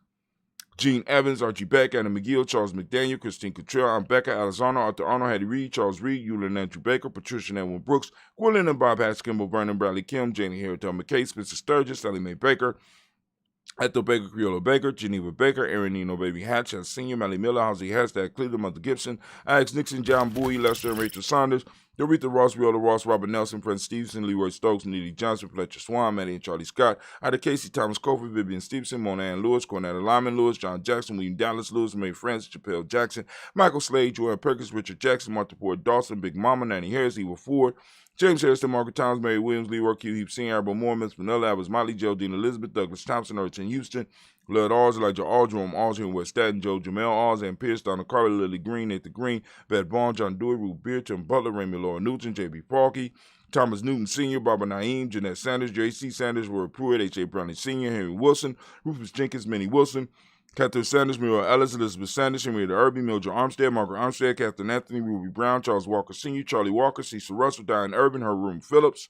Speaker 11: Gene Evans, Archie Beck, Anna McGill, Charles McDaniel, Christine Cottrell, Aunt Becca, Alexander, Arthur Arnold, Hattie Reed, Charles Reed, Eula and Andrew Baker, Patricia and Edwin Brooks, Gwendolyn and Bob Hatch, Kimball, Vernon, Bradley Kim, Janie Harritel McKay, Spencer Sturgis, Sally Mae Baker, Ethel Baker, Creola Baker, Geneva Baker, Aaron Nino Baby Hatch, Senior, Melly Miller, Halsey Hashtag, Cleveland, Mother Gibson, Alex Nixon, John Bowie, Lester and Rachel Saunders, Doretha Ross, Viola Ross, Robert Nelson, Prince Stevenson, Leroy Stokes, Neely Johnson, Fletcher Swan, Maddie and Charlie Scott, Ida Casey, Thomas Cofer, Vivian Stevenson, Mona Ann Lewis, Cornetta Lyman Lewis, John Jackson, William Dallas Lewis, Mae Francis, Chappelle Jackson, Michael Slade, Joanne Perkins, Richard Jackson, Martha Ford Dawson, Big Mama, Nanny Harris, Eva Ford, James Harrison, Margaret Towns, Mary Williams, Leroy Q, Heap Senior, Arbor Moore, Miss Vanilla, Evans, Molly, Geraldine Elizabeth, Douglas Thompson, Urchin Houston, Lloyd Alls, Elijah Alls, Jerome Alls, here in West Staten, Joe Jamel Alls, Ann Pierce, Donna Carter, Lily Green, Nathan Green, Beth Bond, John Dewey, Ruth Beer, Tim Butler, Raymond Laura Newton, J.B. Parkey, Thomas Newton Sr., Barbara Naeem, Jeanette Sanders, J.C. Sanders, Roy Pruitt, H.A. Browning Sr., Henry Wilson, Rufus Jenkins, Minnie Wilson, Catherine Sanders, Muriel Ellis, Elizabeth Sanders, Henrietta Irby, Mildred Armstead, Margaret Armstead, Catherine Anthony, Ruby Brown, Charles Walker Sr., Charlie Walker, Cecil Russell, Diane Urban, Herroom Phillips,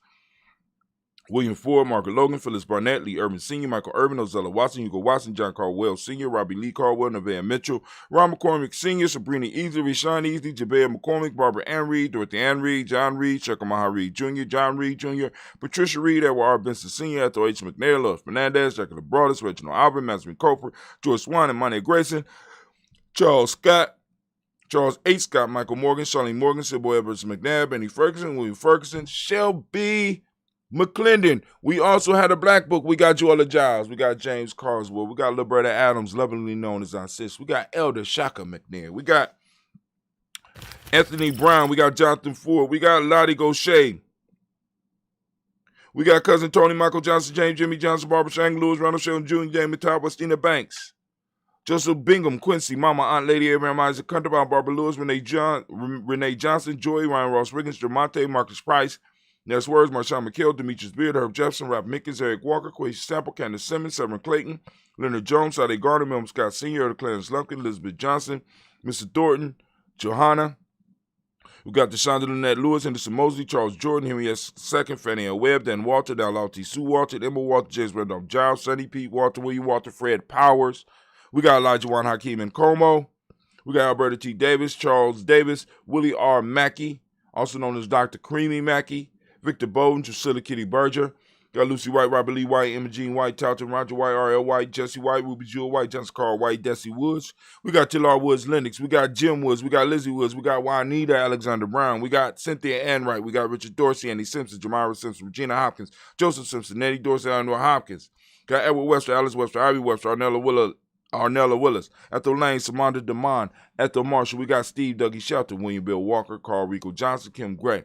Speaker 11: William Ford, Margaret Logan, Phyllis Barnett, Lee Urban Sr., Michael Urban, Ozella Watson, Hugo Watson, John Caldwell Sr., Robbie Lee Caldwell, Nevaeh Mitchell, Ron McCormick Sr., Sabrina Easley, Rashawn Easley, Jabea McCormick, Barbara Ann Reed, Dorothy Ann Reed, John Reed, Shekhar Maha Reed Jr., John Reed Jr., Patricia Reed, Edward R. Benson Sr., Ethel H. McNair, Lois Fernandez, Jackie LeBroadus, Reginald Albert, Mansfield Cofer, George Swan, and Monty Grayson, Charles Scott, Charles H. Scott, Michael Morgan, Charlene Morgan, Sybil Edwards McNabb, Benny Ferguson, William Ferguson, Shelby McClendon. We also had a black book. We got Joella Giles. We got James Carswell. We got Liberta Adams, lovingly known as our sis. We got Elder Shaka McNair. We got Anthony Brown. We got Jonathan Ford. We got Lottie Gaucher. We got cousin Tony, Michael Johnson, James, Jimmy Johnson, Barbara Shang, Lewis, Ronald Sheldon Jr., Jamie Todd, Westina Banks, Joseph Bingham, Quincy, Mama, Aunt Lady, Abraham Isaac, Cunterbound, Barbara Lewis, Renee Johnson, Joy, Ryan Ross Riggins, Jermonte, Marcus Price, Ness Words, Marshawn McHale, Demetrius Beard, Herb Jefferson, Rob Mickens, Eric Walker, Quasi Sample, Candace Simmons, Severn Clayton, Leonard Jones, Sade Gardner, Milton Scott Sr., Elder Clarence Lumpkin, Elizabeth Johnson, Mr. Thornton, Johanna. We got DeShonda Lynette Lewis, Henderson Mosley, Charles Jordan, Henry S. II, Fannie L. Webb, Dan Walter, Dalauti Sue Walter, Emma Walter, James Randolph Giles, Sonny Pete Walter, William Walter, Fred Powers. We got Elijah Juan Hakeem and Como. We got Alberta T. Davis, Charles Davis, Willie R. Mackey, also known as Dr. Creamy Mackey, Victor Bowden, Drusilla Kitty Berger. Got Lucy White, Robert Lee White, Emma Jean White, Talton Roger White, R.L. White, Jesse White, Ruby Jewel White, Johnson Carl White, Desi Woods. We got Tillar Woods Lennox. We got Jim Woods. We got Lizzie Woods. We got Juanita Alexander Brown. We got Cynthia Anwright. We got Richard Dorsey, Andy Simpson, Jamira Simpson, Regina Hopkins, Joseph Simpson, Nettie Dorsey, Eleanor Hopkins. Got Edward Webster, Alice Webster, Ivy Webster, Arnella Willis, Ethel Lane, Samantha DeMond, Ethel Marshall. We got Steve Dougie Shelton, William Bill Walker, Carl Rico Johnson, Kim Gray.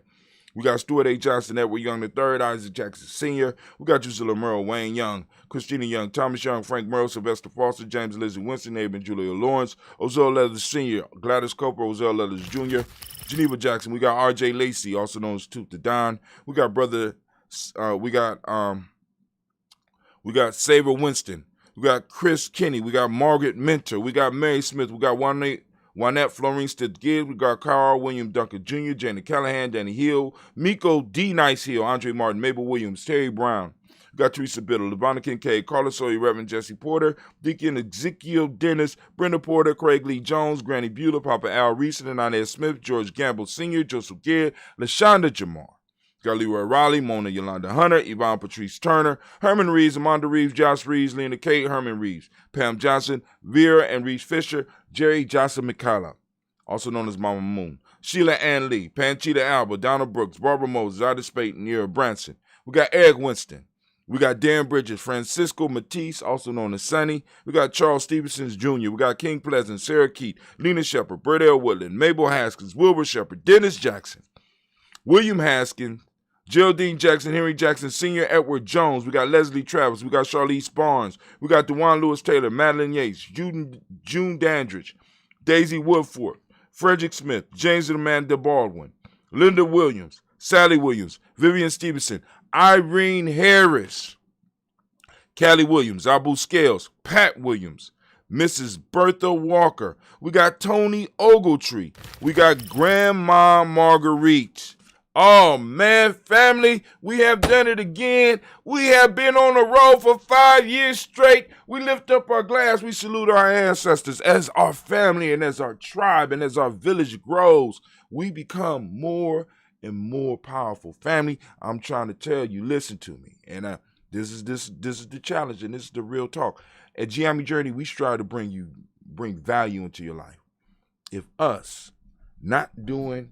Speaker 11: We got Stuart A. Johnson, Edward Young III, Isaac Jackson Sr. We got Drusilla Merle, Wayne Young, Christina Young, Thomas Young, Frank Merle, Sylvester Foster, James Lizzie Winston, Aben Julia Lawrence, Ozell Leathers Sr., Gladys Cooper, Ozell Leathers Jr., Geneva Jackson. We got R.J. Lacey, also known as Tooth the Don. We got we got Saber Winston. We got Chris Kinney. We got Margaret Mentor. We got Mary Smith. We got Juanette Florine Stitt-Gibbs. We got Carl William Duncan Jr., Janet Callahan, Danny Hill, Miko D. Nice Hill, Andre Martin, Mabel Williams, Terry Brown. We got Teresa Biddle, Levonna Kincaid, Carla Sawyer, Reverend Jesse Porter, Deacon Ezekiel Dennis, Brenda Porter, Craig Lee Jones, Granny Bueller, Papa Al Reese, and Inez Smith, George Gamble Sr., Joseph Gear, LaShonda Jamar. Got Leroy Riley, Mona Yolanda Hunter, Yvonne Patrice Turner, Herman Reeves, Amanda Reeves, Josh Reeves, Lena Kate, Herman Reeves, Pam Johnson, Vera and Reeves Fisher, Jerry Johnson McCullough, also known as Mama Moon, Sheila Ann Lee, Panchita Alba, Donna Brooks, Barbara Moses, Ida Spate, Nira Branson. We got Eric Winston. We got Darren Bridges, Francisco Matisse, also known as Sonny. We got Charles Stevenson Jr. We got King Pleasant, Sarah Keat, Lena Shepard, Bert L. Woodland, Mabel Haskins, Wilbur Shepard, Dennis Jackson, William Haskins, Geraldine Jackson, Henry Jackson Sr., Edward Jones. We got Leslie Travis. We got Charlize Barnes. We got DeJuan Lewis Taylor, Madeline Yates, June Dandridge, Daisy Woodford, Frederick Smith, James Amanda Baldwin, Linda Williams, Sally Williams, Vivian Stevenson, Irene Harris, Callie Williams, Abu Scales, Pat Williams, Mrs. Bertha Walker. We got Tony Ogletree. We got Grandma Marguerite. Oh man, family, we have done it again. We have been on the road for 5 years straight. We lift up our glass. We salute our ancestors as our family and as our tribe and as our village grows. We become more and more powerful. Family, I'm trying to tell you, listen to me. And this is the challenge, and this is the real talk. At Giami Journey, we strive to bring value into your life. If us not doing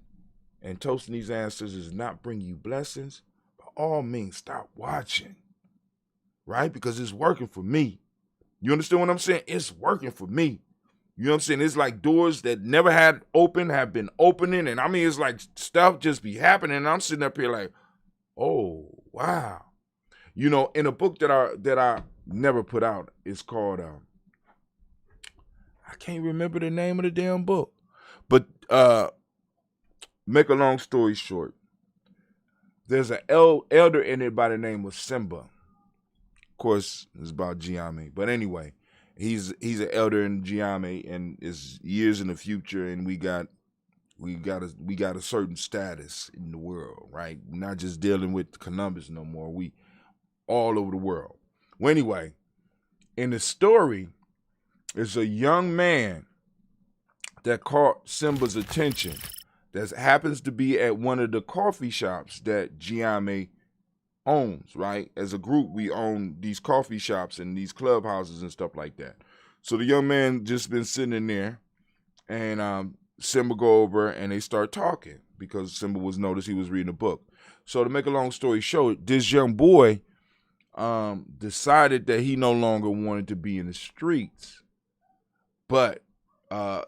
Speaker 11: and toasting these ancestors does not bring you blessings, by all means, stop watching, right? Because it's working for me. You understand what I'm saying? It's working for me. You know what I'm saying? It's like doors that never had open have been opening, and I mean, it's like stuff just be happening, and I'm sitting up here like, oh, wow. You know, in a book that I never put out, it's called, I can't remember the name of the damn book, but make a long story short, there's an elder in it by the name of Simba. Of course, it's about Giami. But anyway, he's an elder in Giami, and it's years in the future, and we got a certain status in the world, right? We're not just dealing with Columbus no more. We all over the world. Well, anyway, in the story, there's a young man that caught Simba's attention. That happens to be at one of the coffee shops that Giami owns, right? As a group, we own these coffee shops and these clubhouses and stuff like that. So the young man just been sitting in there, and Simba go over and they start talking because Simba was noticed he was reading a book. So to make a long story short, this young boy decided that he no longer wanted to be in the streets, but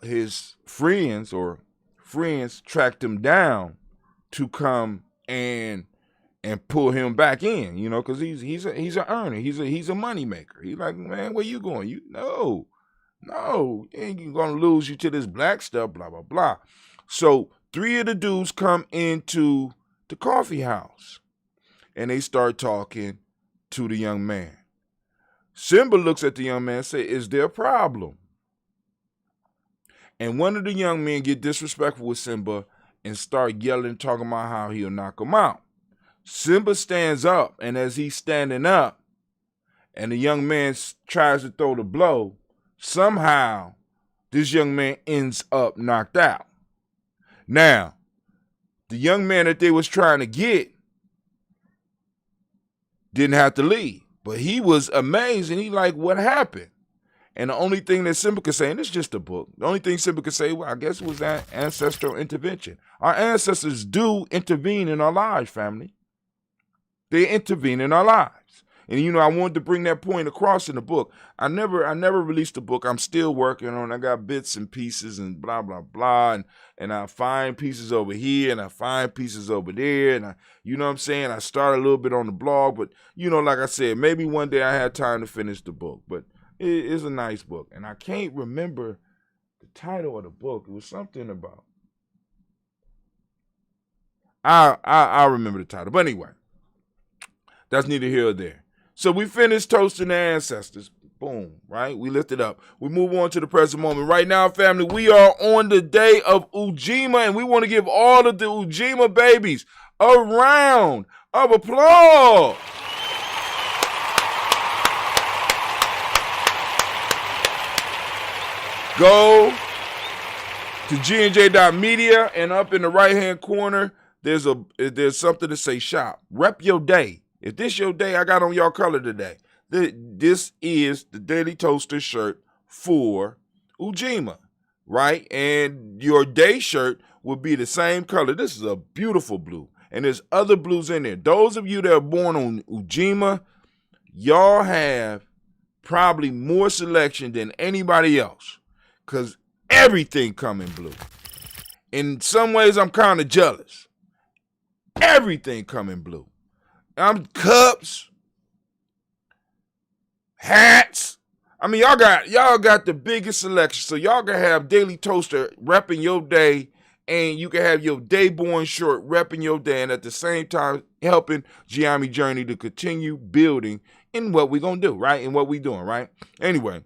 Speaker 11: his friends tracked him down to come and pull him back in, you know, because he's an earner, he's a money maker. He's like, man, where you going? You no, you ain't gonna lose you to this black stuff, blah blah blah. So 3 of the dudes come into the coffee house and they start talking to the young man. Simba looks at the young man and say, "Is there a problem?" And one of the young men get disrespectful with Simba and start yelling, talking about how he'll knock him out. Simba stands up, and as he's standing up, and the young man tries to throw the blow, somehow this young man ends up knocked out. Now, the young man that they was trying to get didn't have to leave, but he was amazed, and he like, what happened? And the only thing that Simba could say, and it's just a book, the only thing Simba could say, well, I guess it was that ancestral intervention. Our ancestors do intervene in our lives, family. They intervene in our lives. And, you know, I wanted to bring that point across in the book. I never released the book. I'm still working on it. I got bits and pieces and blah, blah, blah. And I find pieces over here and I find pieces over there. And you know what I'm saying? I started a little bit on the blog, but, you know, like I said, maybe one day I had time to finish the book. But it is a nice book. And I can't remember the title of the book. It was something about, I'll remember the title. But anyway, that's neither here or there. So we finished toasting the ancestors. Boom, right? We lift it up. We move on to the present moment. Right now, family, we are on the day of Ujima, and we want to give all of the Ujima babies a round of applause. Go to gnj.media, and up in the right-hand corner, there's something to say shop. Rep your day. If this your day, I got on y'all color today. This is the Daily Toaster shirt for Ujima, right? And your day shirt will be the same color. This is a beautiful blue, and there's other blues in there. Those of you that are born on Ujima, y'all have probably more selection than anybody else, because everything come in blue. In some ways, I'm kind of jealous. Everything come in blue. Cups, hats. I mean, y'all got the biggest selection. So y'all can have Daily Toaster repping your day, and you can have your Dayborn short repping your day, and at the same time helping Giami Journey to continue building in what we're gonna do, right? In what we doing, right? Anyway,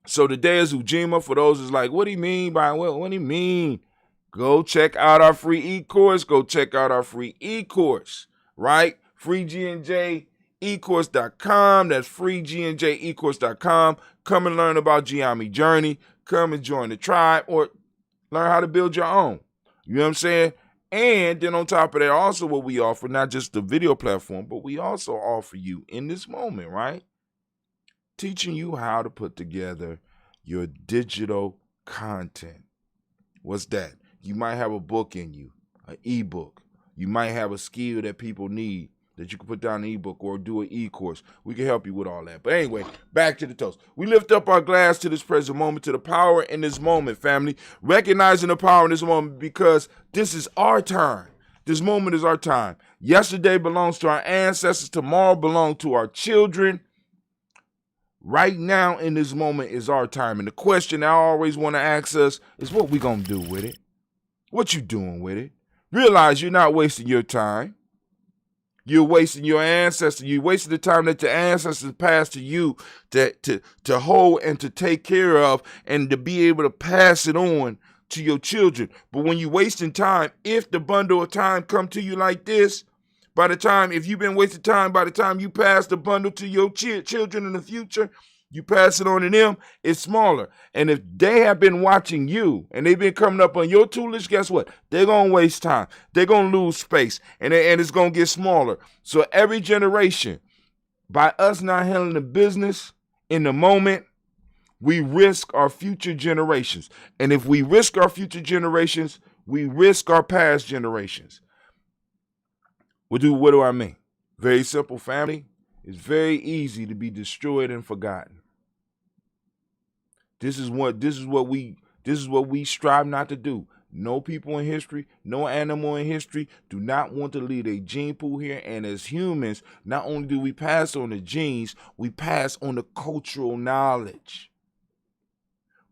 Speaker 11: so the day is Ujima. For those who's like, what do you mean by what do you mean? Go check out our free e-course. Go check out our free e-course, right? freegnjecourse.com. That's freegnjecourse.com. Come and learn about Giami Journey. Come and join the tribe or learn how to build your own. You know what I'm saying? And then on top of that, also what we offer, not just the video platform, but we also offer you in this moment, right? Teaching you how to put together your digital content. What's that? You might have a book in you, an ebook. You might have a skill that people need that you can put down an ebook or do an e-course. We can help you with all that. But anyway, back to the toast. We lift up our glass to this present moment, to the power in this moment, family. Recognizing the power in this moment because this is our time. This moment is our time. Yesterday belongs to our ancestors. Tomorrow belongs to our children. Right now in this moment is our time. And the question I always want to ask us is what we going to do with it? What you doing with it? Realize you're not wasting your time. You're wasting your ancestors. You're wasting the time that your ancestors passed to you to hold and to take care of and to be able to pass it on to your children. But when you're wasting time, if the bundle of time come to you like this, by the time, if you've been wasting time, by the time you pass the bundle to your children in the future, you pass it on to them, it's smaller. And if they have been watching you and they've been coming up on your toolage, guess what? They're going to waste time. They're going to lose space and it's going to get smaller. So every generation, by us not handling the business in the moment, we risk our future generations. And if we risk our future generations, we risk our past generations. What do I mean? Very simple, family. It's very easy to be destroyed and forgotten. This is what we strive not to do. No people in history, no animal in history do not want to leave a gene pool here. And as humans, not only do we pass on the genes, we pass on the cultural knowledge.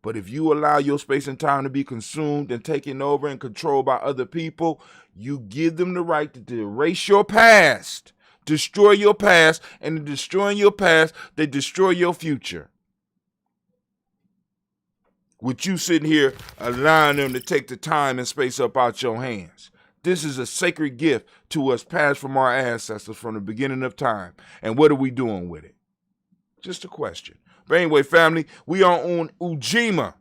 Speaker 11: But if you allow your space and time to be consumed and taken over and controlled by other people, you give them the right to erase your past, destroy your past, and in destroying your past, they destroy your future. With you sitting here allowing them to take the time and space up out your hands. This is a sacred gift to us passed from our ancestors from the beginning of time. And what are we doing with it? Just a question. But anyway, family, we are on Ujima.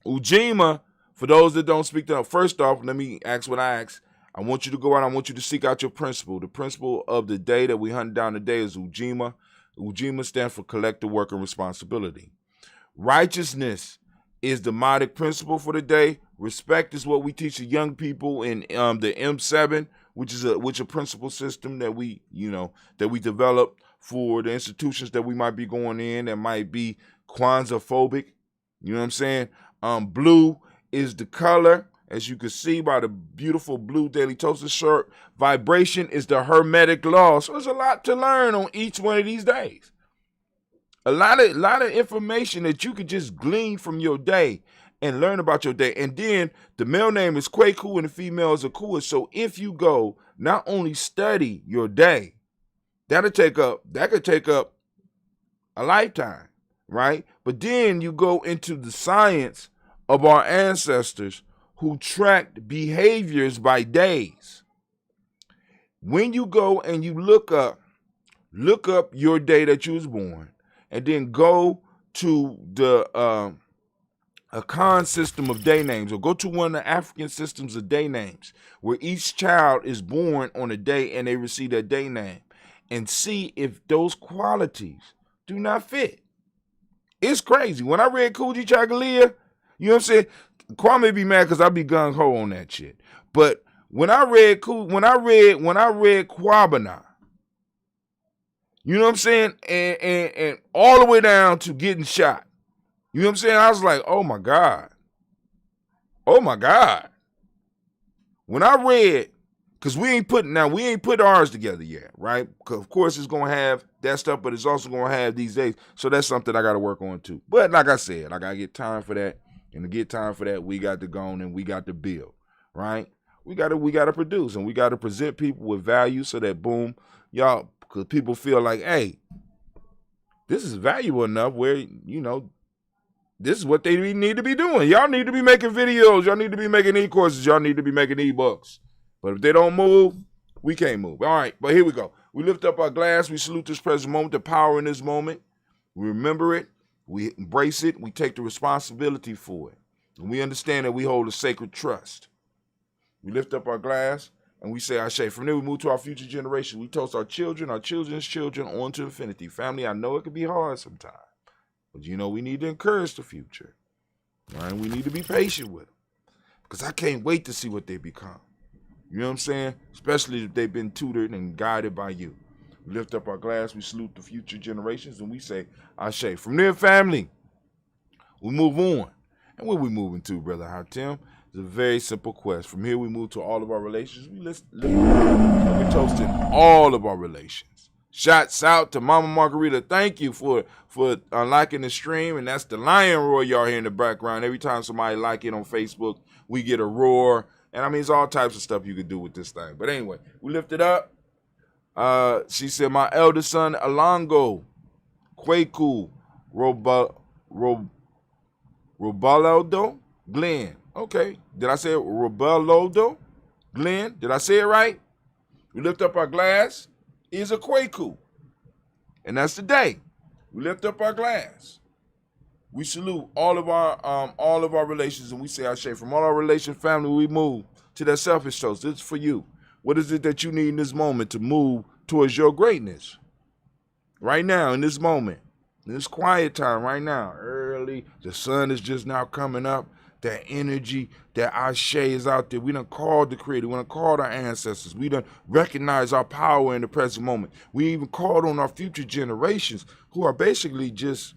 Speaker 11: Ujima, for those that don't speak to, first off, let me ask what I ask. I want you to go out. I want you to seek out your principle. The principle of the day that we hunt down today is Ujima. Ujima stands for collective work and responsibility. Righteousness is the modic principle for the day. Respect is what we teach the young people in the M7, which is a principle system that we develop for the institutions that we might be going in that might be Kwanzaa phobic. You know what I'm saying? Blue is the color, as you can see by the beautiful blue Daily Toaster shirt. Vibration is the hermetic law. So there's a lot to learn on each one of these days. A lot of information that you could just glean from your day and learn about your day. And then the male name is Kwaku and the female is Akua. So if you go not only study your day, that could take up a lifetime, right? But then you go into the science of our ancestors who tracked behaviors by days. When you go and you look up your day that you was born, and then go to the Akan system of day names, or go to one of the African systems of day names, where each child is born on a day and they receive that day name, and see if those qualities do not fit. It's crazy. When I read Coogee Chagalia, you know what I'm saying? Kwame be mad because I be gung ho on that shit. But when I read Kwabena, you know what I'm saying? And all the way down to getting shot. You know what I'm saying? I was like, oh my God. Oh my God. When I read, because we ain't put ours together yet, right? Of course it's gonna have that stuff, but it's also gonna have these days. So that's something I gotta work on too. But like I said, I gotta get time for that. And to get time for that, we got to go on and we got to build, right? We gotta produce and we gotta present people with value so that boom, y'all, because people feel like, hey, this is valuable enough where, This is what they need to be doing. Y'all need to be making videos. Y'all need to be making e-courses. Y'all need to be making e-books. But if they don't move, we can't move. All right, but here we go. We lift up our glass. We salute this present moment, the power in this moment. We remember it. We embrace it. We take the responsibility for it. And we understand that we hold a sacred trust. We lift up our glass and we say, Ashe. From there, we move to our future generations. We toast our children, our children's children on to infinity. Family, I know it can be hard sometimes. But, we need to encourage the future. Right? We need to be patient with them. Because I can't wait to see what they become. You know what I'm saying? Especially if they've been tutored and guided by you. We lift up our glass, we salute the future generations, and we say, Ashe. From there, family, we move on. And where we moving to, Brother Hatem? It's a very simple quest. From here, we move to all of our relations. We're toasting all of our relations. Shots out to Mama Margarita. Thank you for liking the stream. And that's the lion roar y'all hear in the background. Every time somebody like it on Facebook, we get a roar. And I mean, it's all types of stuff you can do with this thing. But anyway, we lift it up. She said, my eldest son, Alongo, Kweku, Robaldo, Glenn. Okay. Did I say it? Robaldo, Glenn? Did I say it right? We lift up our glass. Is a Kweku. And that's the day. We lift up our glass. We salute all of our relations, and we say Ashe. From all our relation family, we move to that selfish toast. This is for you. What is it that you need in this moment to move towards your greatness? Right now, in this moment, in this quiet time, right now, early, the sun is just now coming up. That energy, that Ashe is out there. We done called the Creator. We done called our ancestors. We done recognized our power in the present moment. We even called on our future generations who are basically just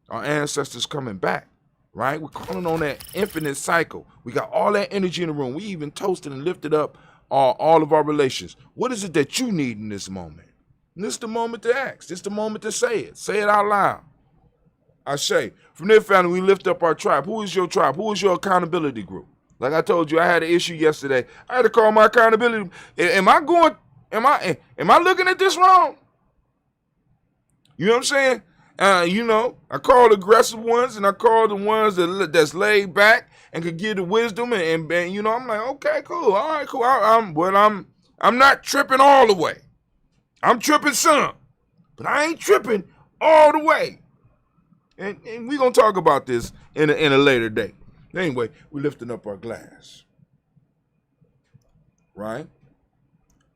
Speaker 11: our ancestors coming back, right? We're calling on that infinite cycle. We got all that energy in the room. We even toasted and lifted up all of our relations. What is it that you need in this moment? And this is the moment to ask. This is the moment to say it. Say it out loud. Ashe. From there, family, we lift up our tribe. Who is your tribe? Who is your accountability group? Like I told you, I had an issue yesterday. I had to call my accountability. Am I looking at this wrong? You know what I'm saying? I called aggressive ones and I called the ones that's laid back and could give the wisdom and I'm like, okay, cool, all right, cool. I'm not tripping all the way. I'm tripping some, but I ain't tripping all the way. And we're going to talk about this in a later date. Anyway, we're lifting up our glass. Right?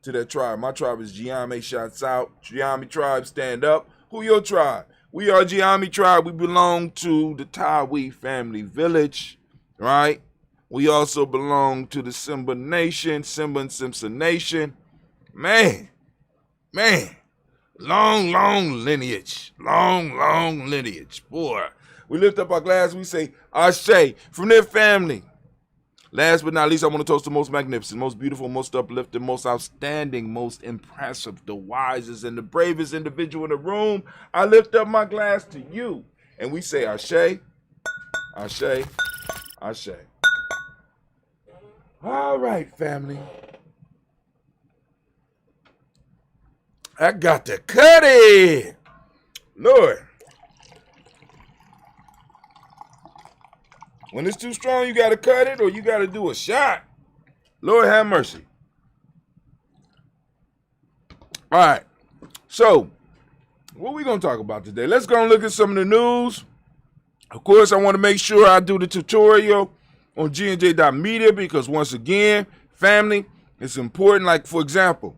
Speaker 11: To that tribe. My tribe is Giami. Shouts out. Giami tribe, stand up. Who your tribe? We are Giami tribe. We belong to the Tawi family village. Right? We also belong to the Simba Nation. Simba and Simpson Nation. Man. Long lineage. Long lineage. Boy. We lift up our glass. We say, Ashe. From their family. Last but not least, I want to toast the most magnificent, most beautiful, most uplifting, most outstanding, most impressive, the wisest and the bravest individual in the room. I lift up my glass to you. And we say, Ashe. Ashe. Ashe. All right, family. I got to cut it. Lord. When it's too strong, you got to cut it or you got to do a shot. Lord have mercy. All right. So, what we going to talk about today? Let's go and look at some of the news. Of course, I want to make sure I do the tutorial on gnj.media because once again, family, it's important. Like, for example,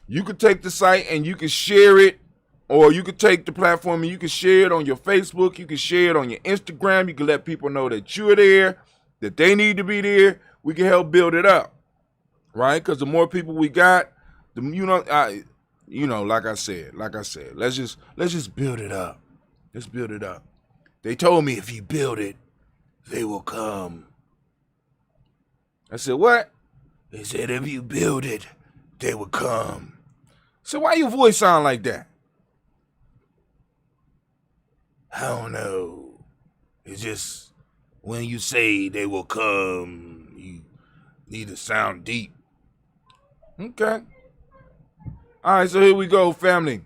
Speaker 11: you could take the site and you can share it, or you could take the platform and you can share it on your Facebook. You can share it on your Instagram. You can let people know that you're there, that they need to be there. We can help build it up, right? Because the more people we got, like I said, let's just build it up. Let's build it up. They told me if you build it, they will come. I said, what? They said if you build it, they will come. So why your voice sound like that? I don't know. It's just when you say they will come, you need to sound deep. Okay. All right, so here we go, family.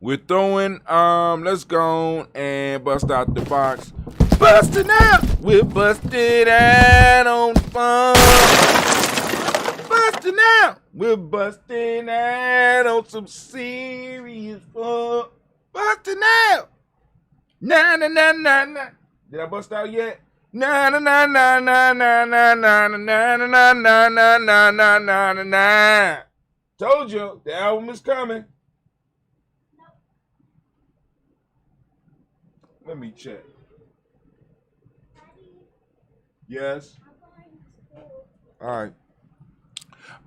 Speaker 11: We're throwing, let's go and bust out the box. busting out. We're busting out on fun. Busting out. We're busting out on some serious fun. Busting out. Na na na na na. Did I bust out yet? Na na na na na na na na na na na na na na na na na na. Told you the album is coming. Let me check. Yes. All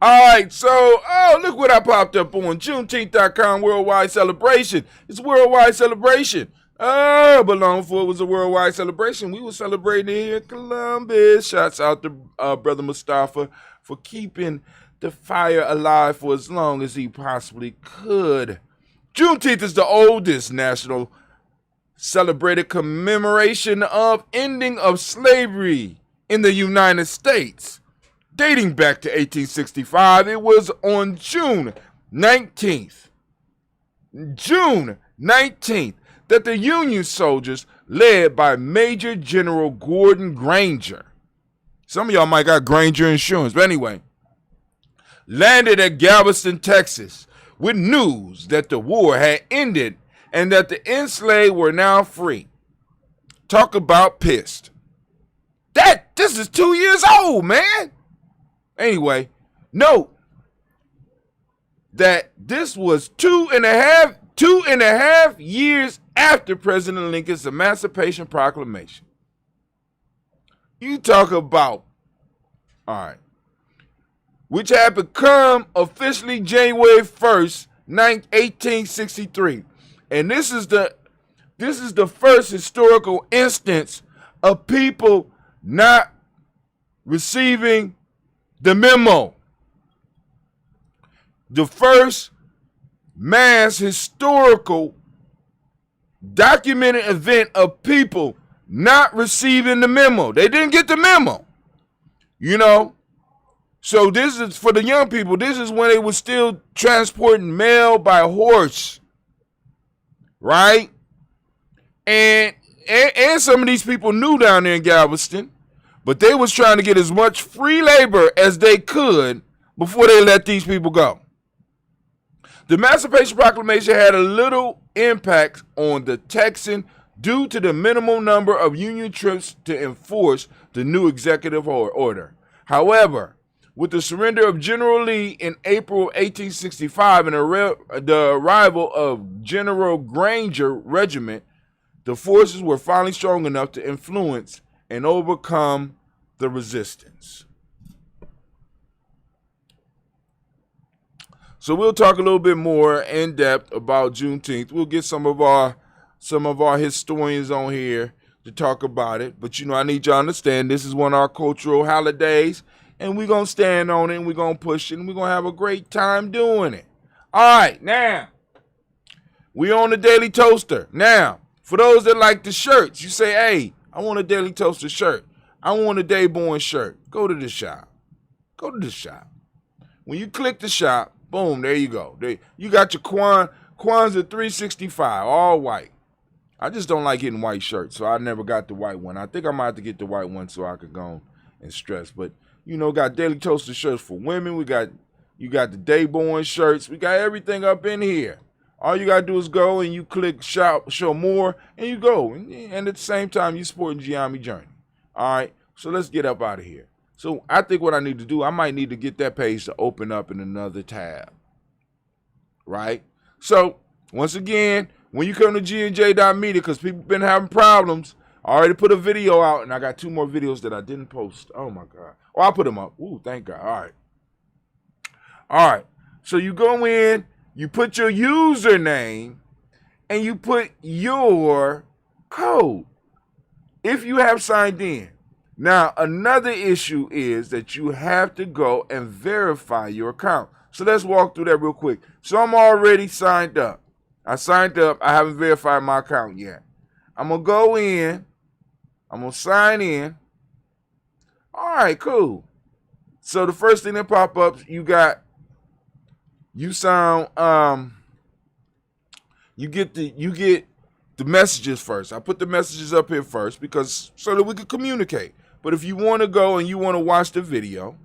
Speaker 11: right, so, look what I popped up on Juneteenth.com worldwide celebration. It's a worldwide celebration. But long before it was a worldwide celebration, we were celebrating here in Columbus. Shouts out to Brother Mustafa for keeping the fire alive for as long as he possibly could. Juneteenth is the oldest national celebrated commemoration of ending of slavery in the United States. Dating back to 1865, it was on June 19th, that the Union soldiers, led by Major General Gordon Granger, some of y'all might got Granger insurance, but anyway, landed at Galveston, Texas, with news that the war had ended and that the enslaved were now free. Talk about pissed. This is 2 years old, man. Anyway, note that this was two and a half years after President Lincoln's Emancipation Proclamation. You talk about, all right, which had become officially January 1st, 1863. And this is the first historical instance of people not receiving the memo. The first mass historical documented event of people not receiving the memo. They didn't get the memo. You know? So this is for the young people. This is when they were still transporting mail by horse. Right? And some of these people knew down there in Galveston, but they was trying to get as much free labor as they could before they let these people go. The Emancipation Proclamation had a little impact on the Texan due to the minimal number of Union troops to enforce the new executive order. However, with the surrender of General Lee in April 1865 and the arrival of General Granger Regiment, the forces were finally strong enough to influence and overcome the resistance. So we'll talk a little bit more in depth about Juneteenth. We'll get some of our historians on here to talk about it. But I need y'all to understand this is one of our cultural holidays, and we're gonna stand on it and we're gonna push it and we're gonna have a great time doing it. All right, now we on the Daily Toaster. Now, for those that like the shirts, you say, hey, I want a Daily Toaster shirt. I want a Dayborn shirt. Go to the shop. Go to the shop. When you click the shop, boom, there you go. You got your Kwanzaa 365, all white. I just don't like getting white shirts, so I never got the white one. I think I might have to get the white one so I could go and stress. But, got Daily Toaster shirts for women. You got the Dayborn shirts. We got everything up in here. All you got to do is go and you click shop, show more, and you go. And at the same time, you supporting Giami Journey. All right, so let's get up out of here. So I think what I need to do, I might need to get that page to open up in another tab. Right? So, once again, when you come to gnj.media, because people been having problems, I already put a video out, and I got 2 more videos that I didn't post. Oh, my God. Oh, I'll put them up. Ooh, thank God. All right. All right. So you go in, you put your username, and you put your code if you have signed in. Now, another issue is that you have to go and verify your account. So let's walk through that real quick. So I'm already signed up. I signed up. I haven't verified my account yet. I'm going to go in. I'm going to sign in. All right, cool. So the first thing that pop up, you get the messages first. I put the messages up here first because so that we can communicate. But if you want to go and you want to watch the video,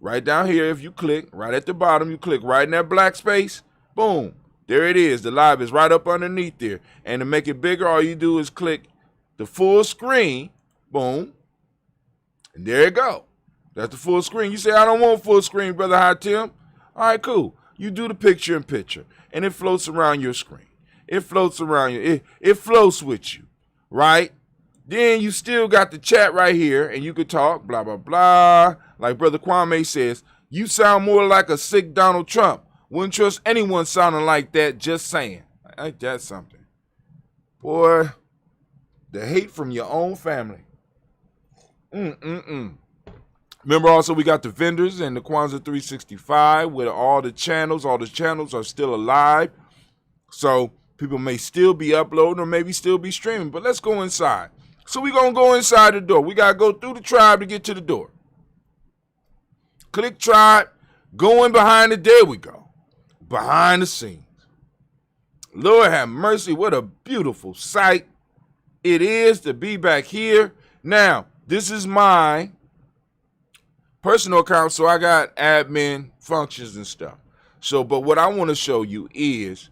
Speaker 11: right down here, if you click, right at the bottom, you click right in that black space, boom, there it is. The live is right up underneath there. And to make it bigger, all you do is click the full screen, boom, and there you go. That's the full screen. You say, I don't want full screen, Brother High Tim. All right, cool. You do the picture in picture, and it floats around your screen. It floats around you. It floats with you, right? Then you still got the chat right here, and you could talk, blah, blah, blah. Like Brother Kwame says, you sound more like a sick Donald Trump. Wouldn't trust anyone sounding like that, just saying. Ain't that something? Boy, the hate from your own family. Remember also we got the vendors and the Kwanzaa 365 with all the channels. All the channels are still alive. So people may still be uploading or maybe still be streaming. But let's go inside. So we're going to go inside the door. We got to go through the tribe to get to the door. Click tribe. Go in behind it. There we go. Behind the scenes. Lord have mercy. What a beautiful sight it is to be back here. Now, this is my personal account, so I got admin functions and stuff. So, but what I want to show you is,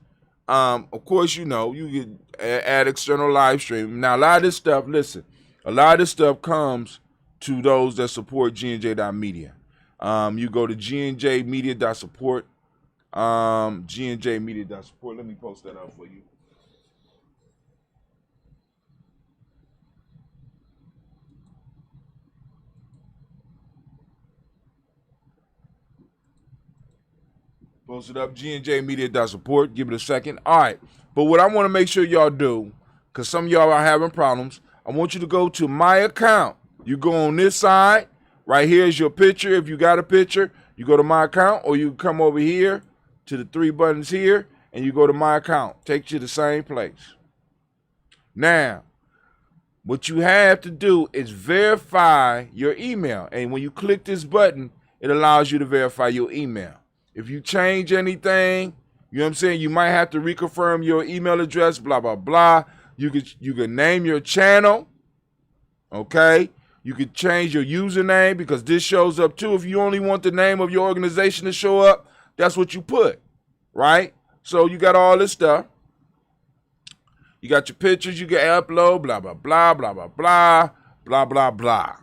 Speaker 11: of course, you know, you can add external live stream. Now, a lot of this stuff, listen, a lot of this stuff comes to those that support GNJ.media. You go to GNJmedia.support, GNJmedia.support. Let me post that up for you. Post it up, GNJmedia.support. Give it a second. All right. But what I want to make sure y'all do, because some of y'all are having problems, I want you to go to my account. You go on this side. Right here is your picture. If you got a picture, you go to my account, or you come over here to the three buttons here, and you go to my account. Takes you to the same place. Now, what you have to do is verify your email. And when you click this button, it allows you to verify your email. If you change anything, you know what I'm saying, you might have to reconfirm your email address, blah, blah, blah. You could name your channel, okay? You could change your username because this shows up too. If you only want the name of your organization to show up, that's what you put, right? So you got all this stuff. You got your pictures you can upload, blah, blah, blah, blah, blah, blah, blah, blah, blah.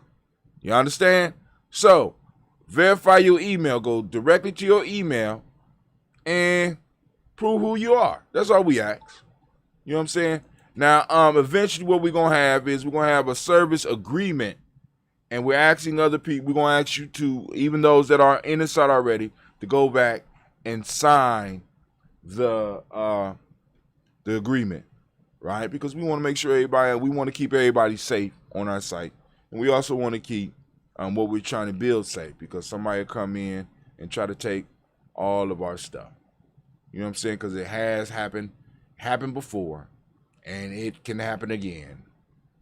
Speaker 11: You understand? So verify your email. Go directly to your email and prove who you are. That's all we ask. You know what I'm saying? Now, eventually what we're going to have is we're going to have a service agreement, and we're asking other people, we're going to ask you to, even those that are in the site already, to go back and sign the agreement, right? Because we want to make sure we want to keep everybody safe on our site. And we also want to keep what we're trying to build safe, because somebody will come in and try to take all of our stuff. You know what I'm saying? Because it has happened before, and it can happen again.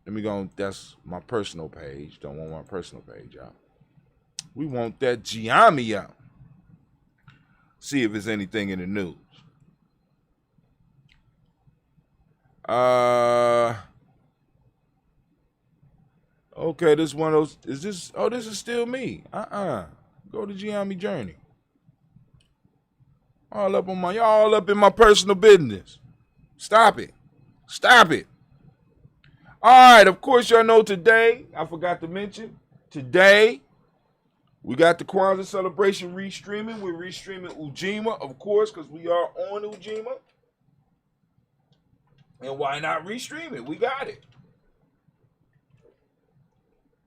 Speaker 11: Let me go. That's my personal page. Don't want my personal page out. We want that Giami out. See if there's anything in the news. Okay, this one of those. Is this? Oh, this is still me. Go to Giami Journey. All up in my personal business. Stop it. All right, of course, y'all know today, I forgot to mention, today, we got the Kwanzaa celebration restreaming. We're restreaming Ujima, of course, because we are on Ujima. And why not restream it? We got it.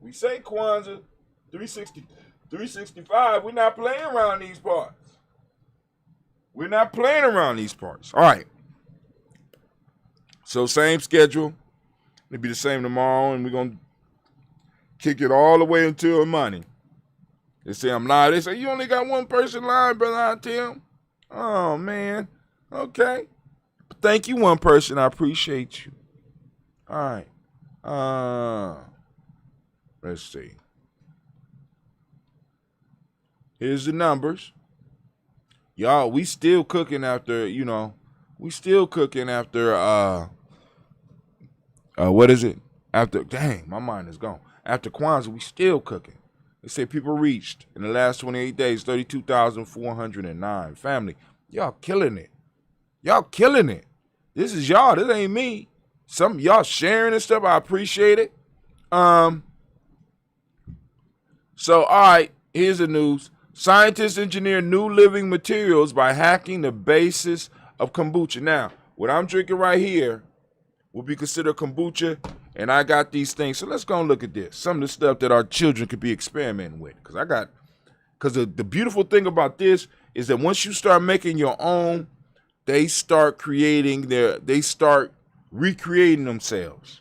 Speaker 11: We say Kwanzaa 365. We're not playing around these parts. All right. So same schedule. It'll be the same tomorrow, and we're going to kick it all the way until money. They say I'm live. They say, you only got one person live, Brother Tim. Oh, man. Okay. Thank you, one person. I appreciate you. All right. Let's see. Here's the numbers. Y'all, we still cooking after, what is it? Dang, my mind is gone. After Kwanzaa, we still cooking. They say people reached in the last 28 days 32,409. Family, y'all killing it. Y'all killing it. This is y'all. This ain't me. Some of y'all sharing and stuff. I appreciate it. So, all right, here's the news. Scientists engineer new living materials by hacking the basis of kombucha. Now, what I'm drinking right here will be considered kombucha, and I got these things. So let's go and look at this. Some of the stuff that our children could be experimenting with. Because the beautiful thing about this is that once you start making your own, they start recreating themselves.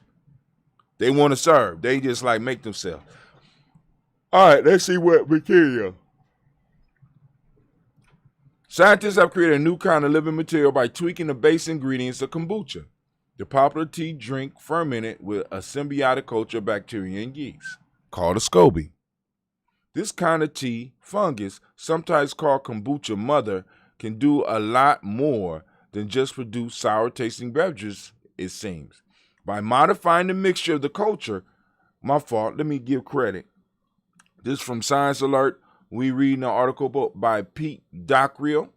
Speaker 11: They want to serve. They just like make themselves. All right, let's see what material. Scientists have created a new kind of living material by tweaking the base ingredients of kombucha, the popular tea drink fermented with a symbiotic culture of bacteria and yeast, called a SCOBY. This kind of tea fungus, sometimes called kombucha mother, can do a lot more than just produce sour-tasting beverages, it seems. By modifying the mixture of the culture, let me give credit. This is from Science Alert. We read an article by Pete Dockrell,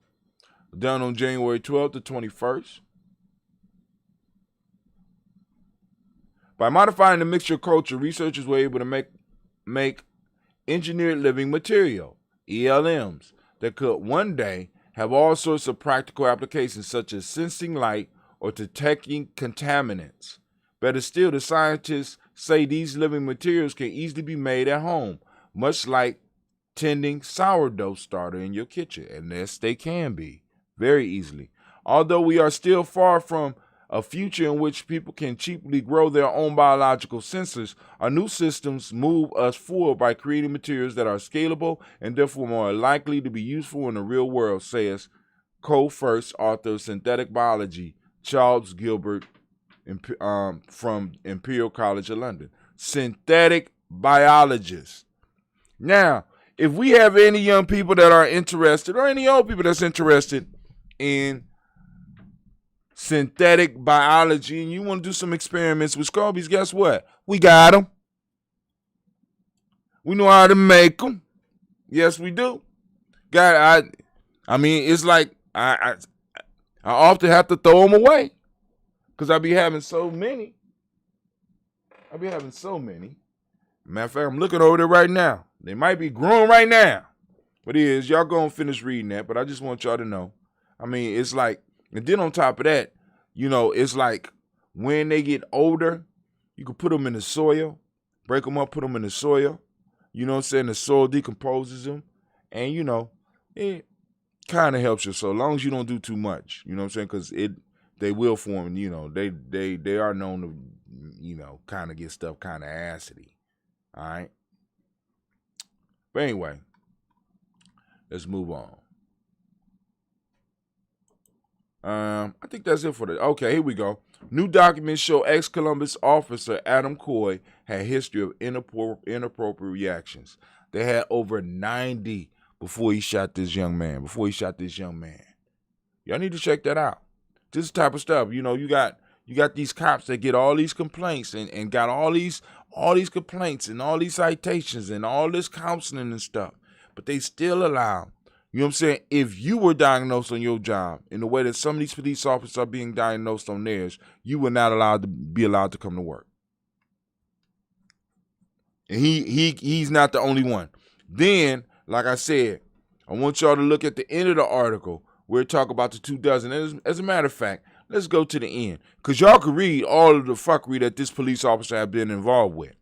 Speaker 11: done on January 12th to 21st. By modifying the mixture culture, researchers were able to make engineered living material, ELMs, that could one day have all sorts of practical applications such as sensing light or detecting contaminants. Better still, the scientists say these living materials can easily be made at home, much like tending sourdough starter in your kitchen. And yes, they can be, very easily. Although we are still far from a future in which people can cheaply grow their own biological sensors, our new systems move us forward by creating materials that are scalable and therefore more likely to be useful in the real world, says co-first author of synthetic biology, Charles Gilbert, from Imperial College of London. Synthetic biologist. Now, if we have any young people that are interested, or any old people that's interested in synthetic biology, and you want to do some experiments with scobies, guess what? We got them. We know how to make them. Yes, we do. I mean, it's like I often have to throw them away because I be having so many. Matter of fact, I'm looking over there right now. They might be growing right now. But y'all gonna finish reading that, but I just want y'all to know. I mean, it's like, and then on top of that, it's like when they get older, you can put them in the soil, break them up, put them in the soil. You know what I'm saying? The soil decomposes them. And, it kind of helps you so long as you don't do too much. You know what I'm saying? Because they will form, they are known to, kind of get stuff kind of acidy. All right? But anyway, let's move on. I think that's it for okay, here we go. New documents show ex-Columbus officer Adam Coy had history of inappropriate reactions. They had over 90 before he shot this young man. Y'all need to check that out. This is the type of stuff, you got these cops that get all these complaints and got all these complaints and all these citations and all this counseling and stuff, but they still allow. You know what I'm saying? If you were diagnosed on your job in the way that some of these police officers are being diagnosed on theirs, you were not allowed to come to work. And he's not the only one. Then, like I said, I want y'all to look at the end of the article where it talk about the 2 dozen. As a matter of fact, let's go to the end, because y'all can read all of the fuckery that this police officer have been involved with.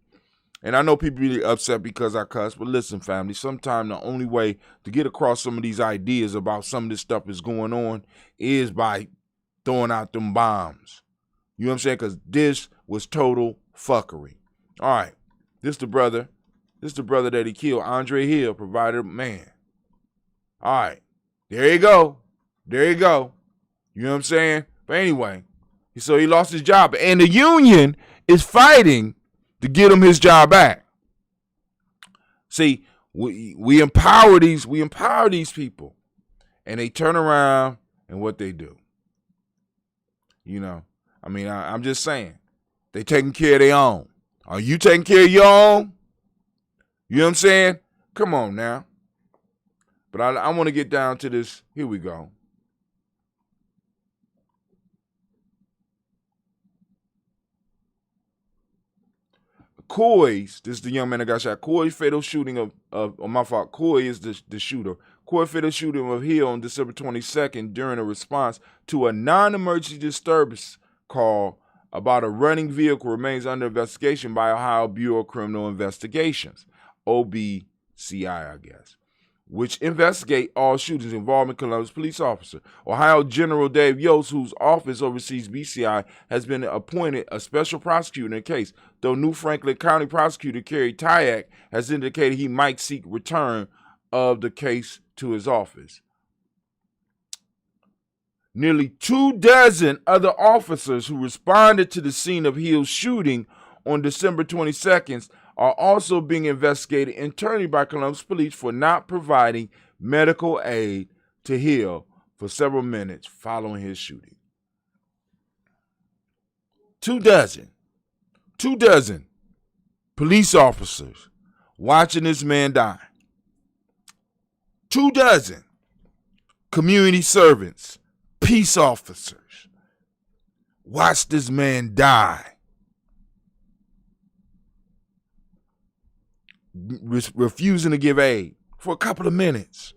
Speaker 11: And I know people really upset because I cuss, but listen, family, sometimes the only way to get across some of these ideas about some of this stuff is going on is by throwing out them bombs. You know what I'm saying? Because this was total fuckery. All right, this the brother that he killed, Andre Hill, provider man. All right, there you go. You know what I'm saying? But anyway, so he lost his job, and the union is fighting to get him his job back. See, we empower these people, and they turn around and what they do. I'm just saying, They taking care of their own. Are you taking care of your own? You know what I'm saying? Come on now. But I want to get down to this. Here we go. Coy's, this is the young man that got shot. Coy's fatal shooting Coy is the shooter. Coy fatal shooting of Hill on December 22nd during a response to a non-emergency disturbance call about a running vehicle remains under investigation by Ohio Bureau of Criminal Investigations, OBCI, I guess, which investigate all shootings involving Columbus police officer. Ohio General Dave Yost, whose office oversees BCI, has been appointed a special prosecutor in the case, though New Franklin County Prosecutor Kerry Tyak has indicated he might seek return of the case to his office. Nearly 24 other officers who responded to the scene of Hill's shooting on December 22nd are also being investigated internally by Columbus Police for not providing medical aid to Hill for several minutes following his shooting. 24 police officers watching this man die. 24 community servants, peace officers watch this man die. Refusing to give aid for a couple of minutes.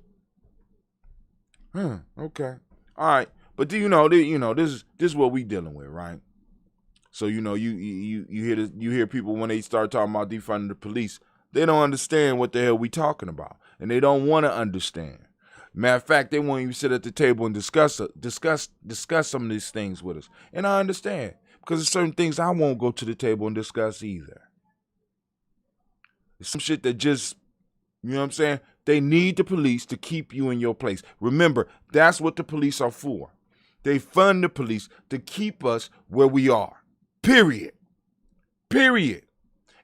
Speaker 11: Okay. All right. But this is what we dealing with, right? So you hear people when they start talking about defunding the police, they don't understand what the hell we talking about, and they don't want to understand. Matter of fact, they won't even sit at the table and discuss some of these things with us. And I understand, because there's certain things I won't go to the table and discuss either. Some shit that just, you know what I'm saying? They need the police to keep you in your place. Remember, that's what the police are for. They fund the police to keep us where we are. Period.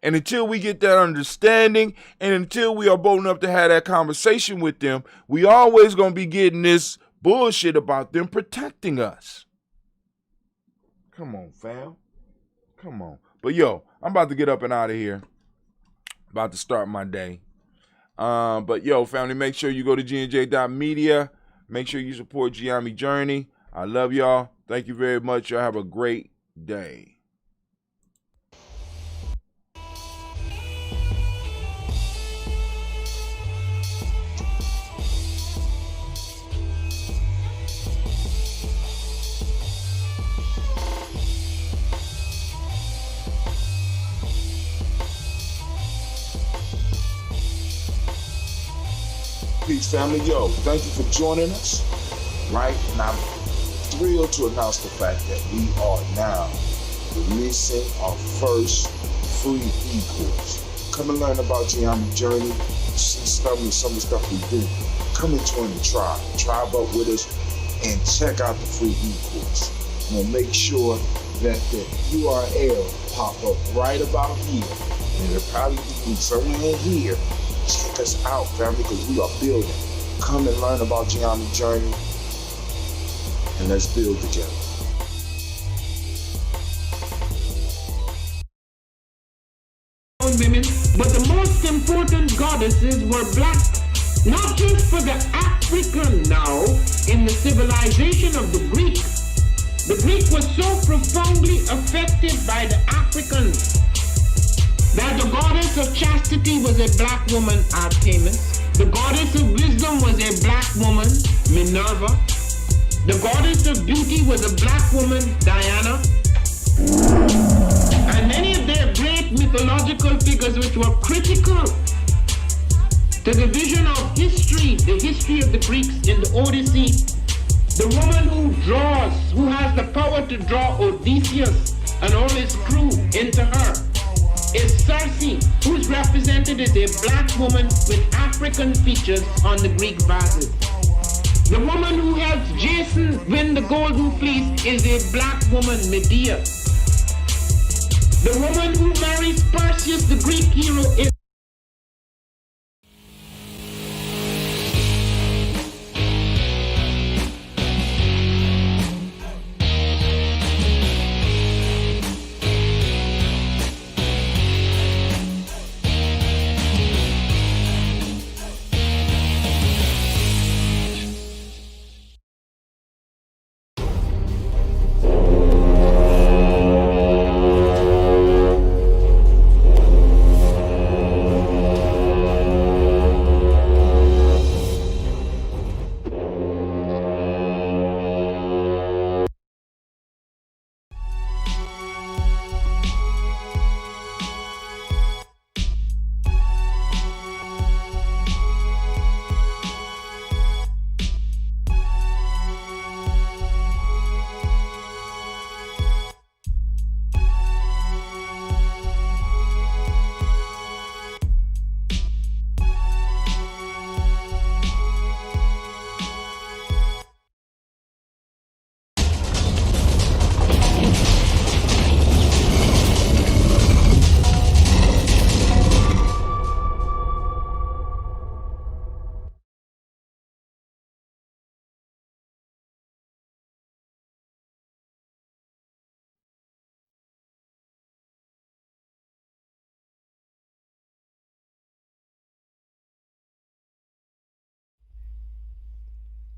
Speaker 11: And until we get that understanding, and until we are bold enough to have that conversation with them, we always going to be getting this bullshit about them protecting us. Come on, fam. Come on. But yo, I'm about to get up and out of here. About to start my day. But yo, family, make sure you go to gnj.media. Make sure you support Giami Journey. I love y'all. Thank you very much. Y'all have a great day. Peace, family. Yo, thank you for joining us. Right? And I'm thrilled to announce the fact that we are now releasing our first free e-course. Come and learn about Giami Journey. See some of the stuff we do. Come and join the tribe. Tribe up with us and check out the free e-course. We'll make sure that the URL pop up right about here. And it'll probably be somewhere in here. Check us out, family, because we are building. Come and learn about Giami Journey, and let's build together.
Speaker 12: Women, but the most important goddesses were black, not just for the African now, in the civilization of the Greek. The Greek was so profoundly affected by the Africans that the goddess of chastity was a black woman, Artemis. The goddess of wisdom was a black woman, Minerva. The goddess of beauty was a black woman, Diana. And many of their great mythological figures which were critical to the vision of history, the history of the Greeks in the Odyssey. The woman who draws, who has the power to draw Odysseus and all his crew into her, is Circe, who's represented as a black woman with African features on the Greek vases. The woman who helps Jason win the Golden Fleece is a black woman, Medea. The woman who marries Perseus, the Greek hero, is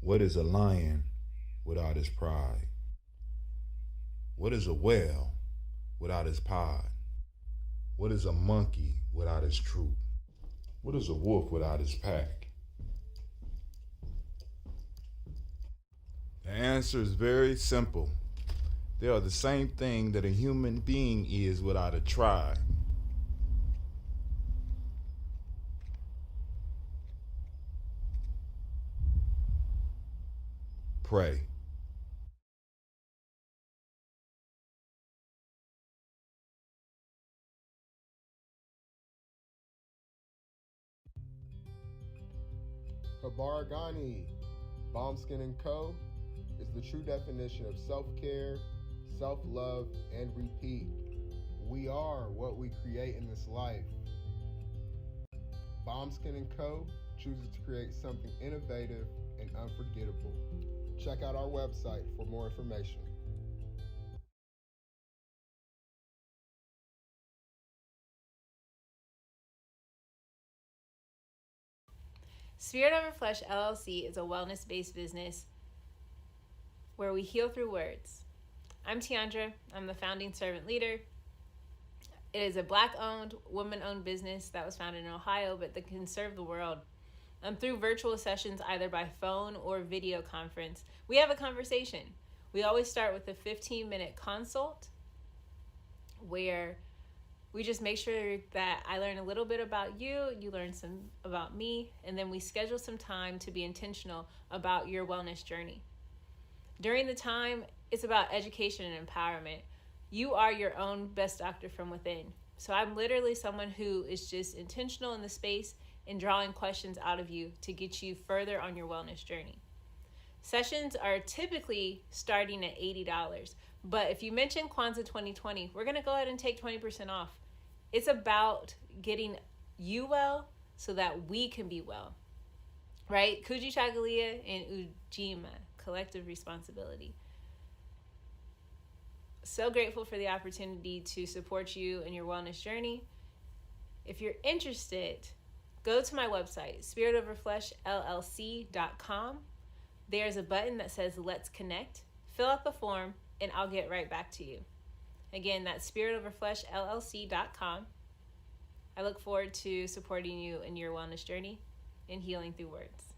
Speaker 7: What is a lion without his pride? What is a whale without his pod? What is a monkey without his troop? What is a wolf without his pack? The answer is very simple. They are the same thing that a human being is without a tribe. Pray.
Speaker 13: Habaragani, Bombskin & Co. is the true definition of self-care, self-love, and repeat. We are what we create in this life. Bombskin & Co. chooses to create something innovative and unforgettable. Check out our website for more information.
Speaker 1: Spirit Over Flesh LLC is a wellness-based business where we heal through words. I'm Tiandra. I'm the founding servant leader. It is a Black-owned, woman-owned business that was founded in Ohio, but that can serve the world. Through virtual sessions, either by phone or video conference, we have a conversation. We always start with a 15-minute consult where we just make sure that I learn a little bit about you, you learn some about me, and then we schedule some time to be intentional about your wellness journey. During the time, it's about education and empowerment. You are your own best doctor from within. So I'm literally someone who is just intentional in the space and drawing questions out of you to get you further on your wellness journey. Sessions are typically starting at $80, but if you mention Kwanzaa 2020, we're gonna go ahead and take 20% off. It's about getting you well so that we can be well, right? Kujichagulia and Ujima, collective responsibility. So grateful for the opportunity to support you in your wellness journey. If you're interested, go to my website, spiritoverfleshllc.com. There's a button that says Let's Connect. Fill out the form and I'll get right back to you. Again, that's spiritoverfleshllc.com. I look forward to supporting you in your wellness journey and healing through words.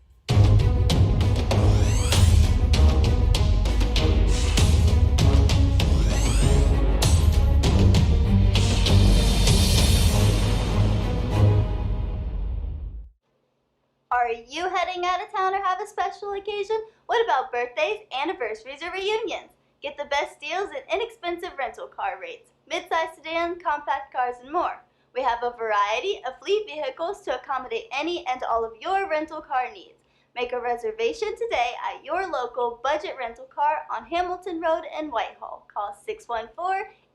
Speaker 2: Are you heading out of town or have a special occasion? What about birthdays, anniversaries, or reunions? Get the best deals and inexpensive rental car rates, mid-size sedan, compact cars, and more. We have a variety of fleet vehicles to accommodate any and all of your rental car needs. Make a reservation today at your local budget rental car on Hamilton Road in Whitehall. Call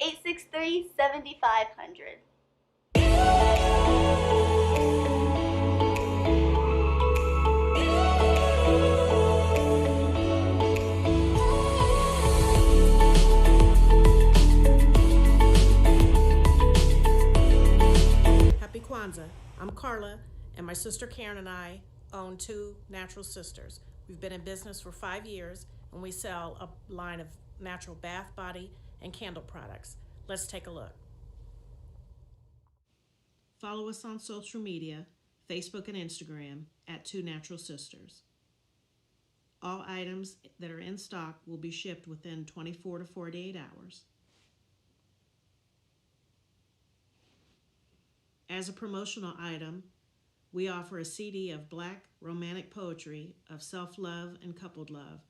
Speaker 2: 614-863-7500.
Speaker 3: Kwanzaa. I'm Carla, and my sister Karen and I own Two Natural Sisters. We've been in business for 5 years, and we sell a line of natural bath, body, and candle products. Let's take a look. Follow us on social media, Facebook and Instagram, at Two Natural Sisters. All items that are in stock will be shipped within 24 to 48 hours. As a promotional item, we offer a CD of Black romantic poetry of self-love and coupled love,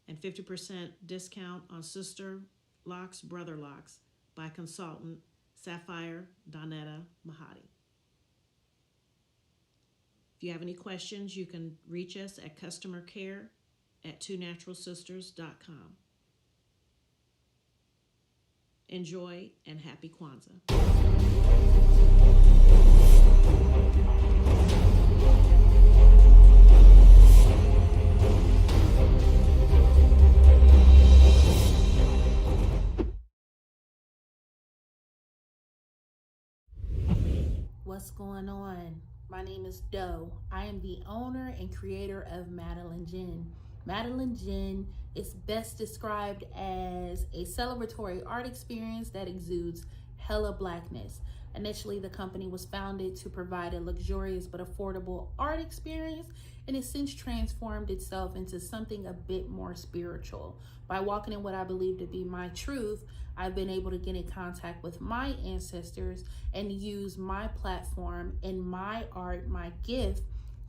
Speaker 3: and 50% discount on Sister Locks, Brother Locks by consultant Sapphire Donetta Mahadi. If you have any questions, you can reach us at customercare@twonaturalsisters.com. Enjoy and happy Kwanzaa.
Speaker 4: What's going on? My name is Doe. I am the owner and creator of Madeline Gin. Madeline Gin is best described as a celebratory art experience that exudes hella blackness. Initially, the company was founded to provide a luxurious but affordable art experience, and has since transformed itself into something a bit more spiritual. By walking in what I believe to be my truth, I've been able to get in contact with my ancestors and use my platform and my art, my gift,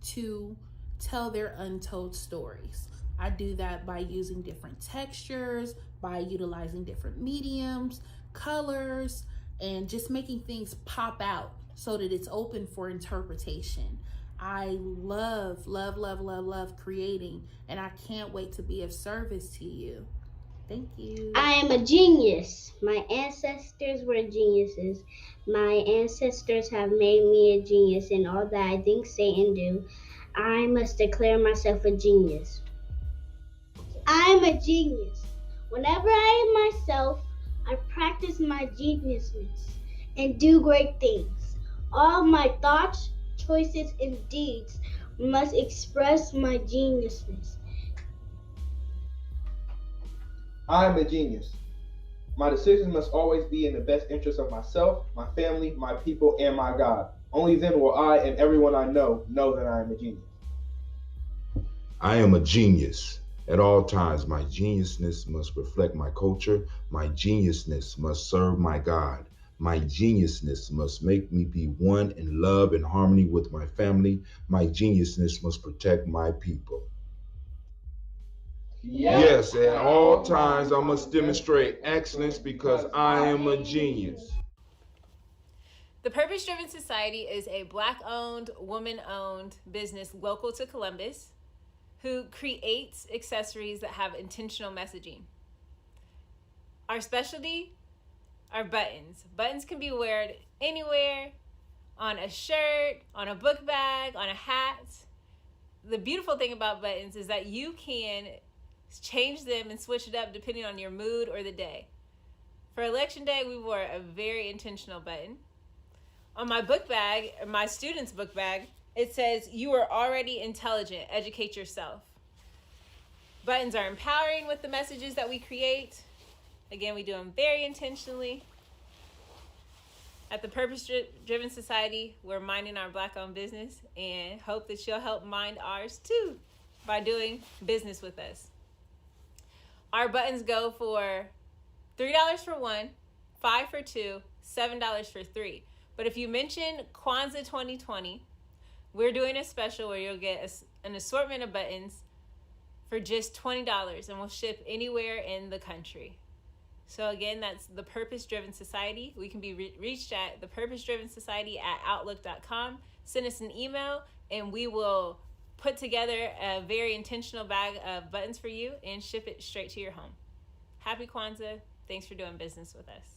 Speaker 4: to tell their untold stories. I do that by using different textures, by utilizing different mediums, colors, and just making things pop out so that it's open for interpretation. I love creating, and I can't wait to be of service to you. Thank you.
Speaker 5: I am a genius. My ancestors were geniuses. My ancestors have made me a genius in all that I think, say, and do. I must declare myself a genius. I am a genius. Whenever I am myself, I practice my geniusness and do great things. All my thoughts, choices, and deeds must express my geniusness.
Speaker 6: I am a genius. My decisions must always be in the best interest of myself, my family, my people, and my God. Only then will I and everyone I know that I am a genius.
Speaker 7: I am a genius. At all times, my geniusness must reflect my culture. My geniusness must serve my God. My geniusness must make me be one in love and harmony with my family. My geniusness must protect my people. Yes, at all times, I must demonstrate excellence because I am a genius.
Speaker 1: The Purpose Driven Society is a Black-owned, woman-owned business local to Columbus who creates accessories that have intentional messaging. Our specialty are buttons. Buttons can be worn anywhere, on a shirt, on a book bag, on a hat. The beautiful thing about buttons is that you can change them and switch it up depending on your mood or the day. For Election Day, we wore a very intentional button. On my book bag, my student's book bag, it says, "You are already intelligent, educate yourself." Buttons are empowering with the messages that we create. Again, we do them very intentionally. At the Purpose Driven Society, we're minding our Black-owned business and hope that you'll help mind ours too by doing business with us. Our buttons go for $3 for one, $5 for two, $7 for three. But if you mention Kwanzaa 2020, we're doing a special where you'll get an assortment of buttons for just $20, and we'll ship anywhere in the country. So again, that's the Purpose Driven Society. We can be reached at thepurposedrivensociety@outlook.com. Send us an email, and we will put together a very intentional bag of buttons for you and ship it straight to your home. Happy Kwanzaa. Thanks for doing business with us.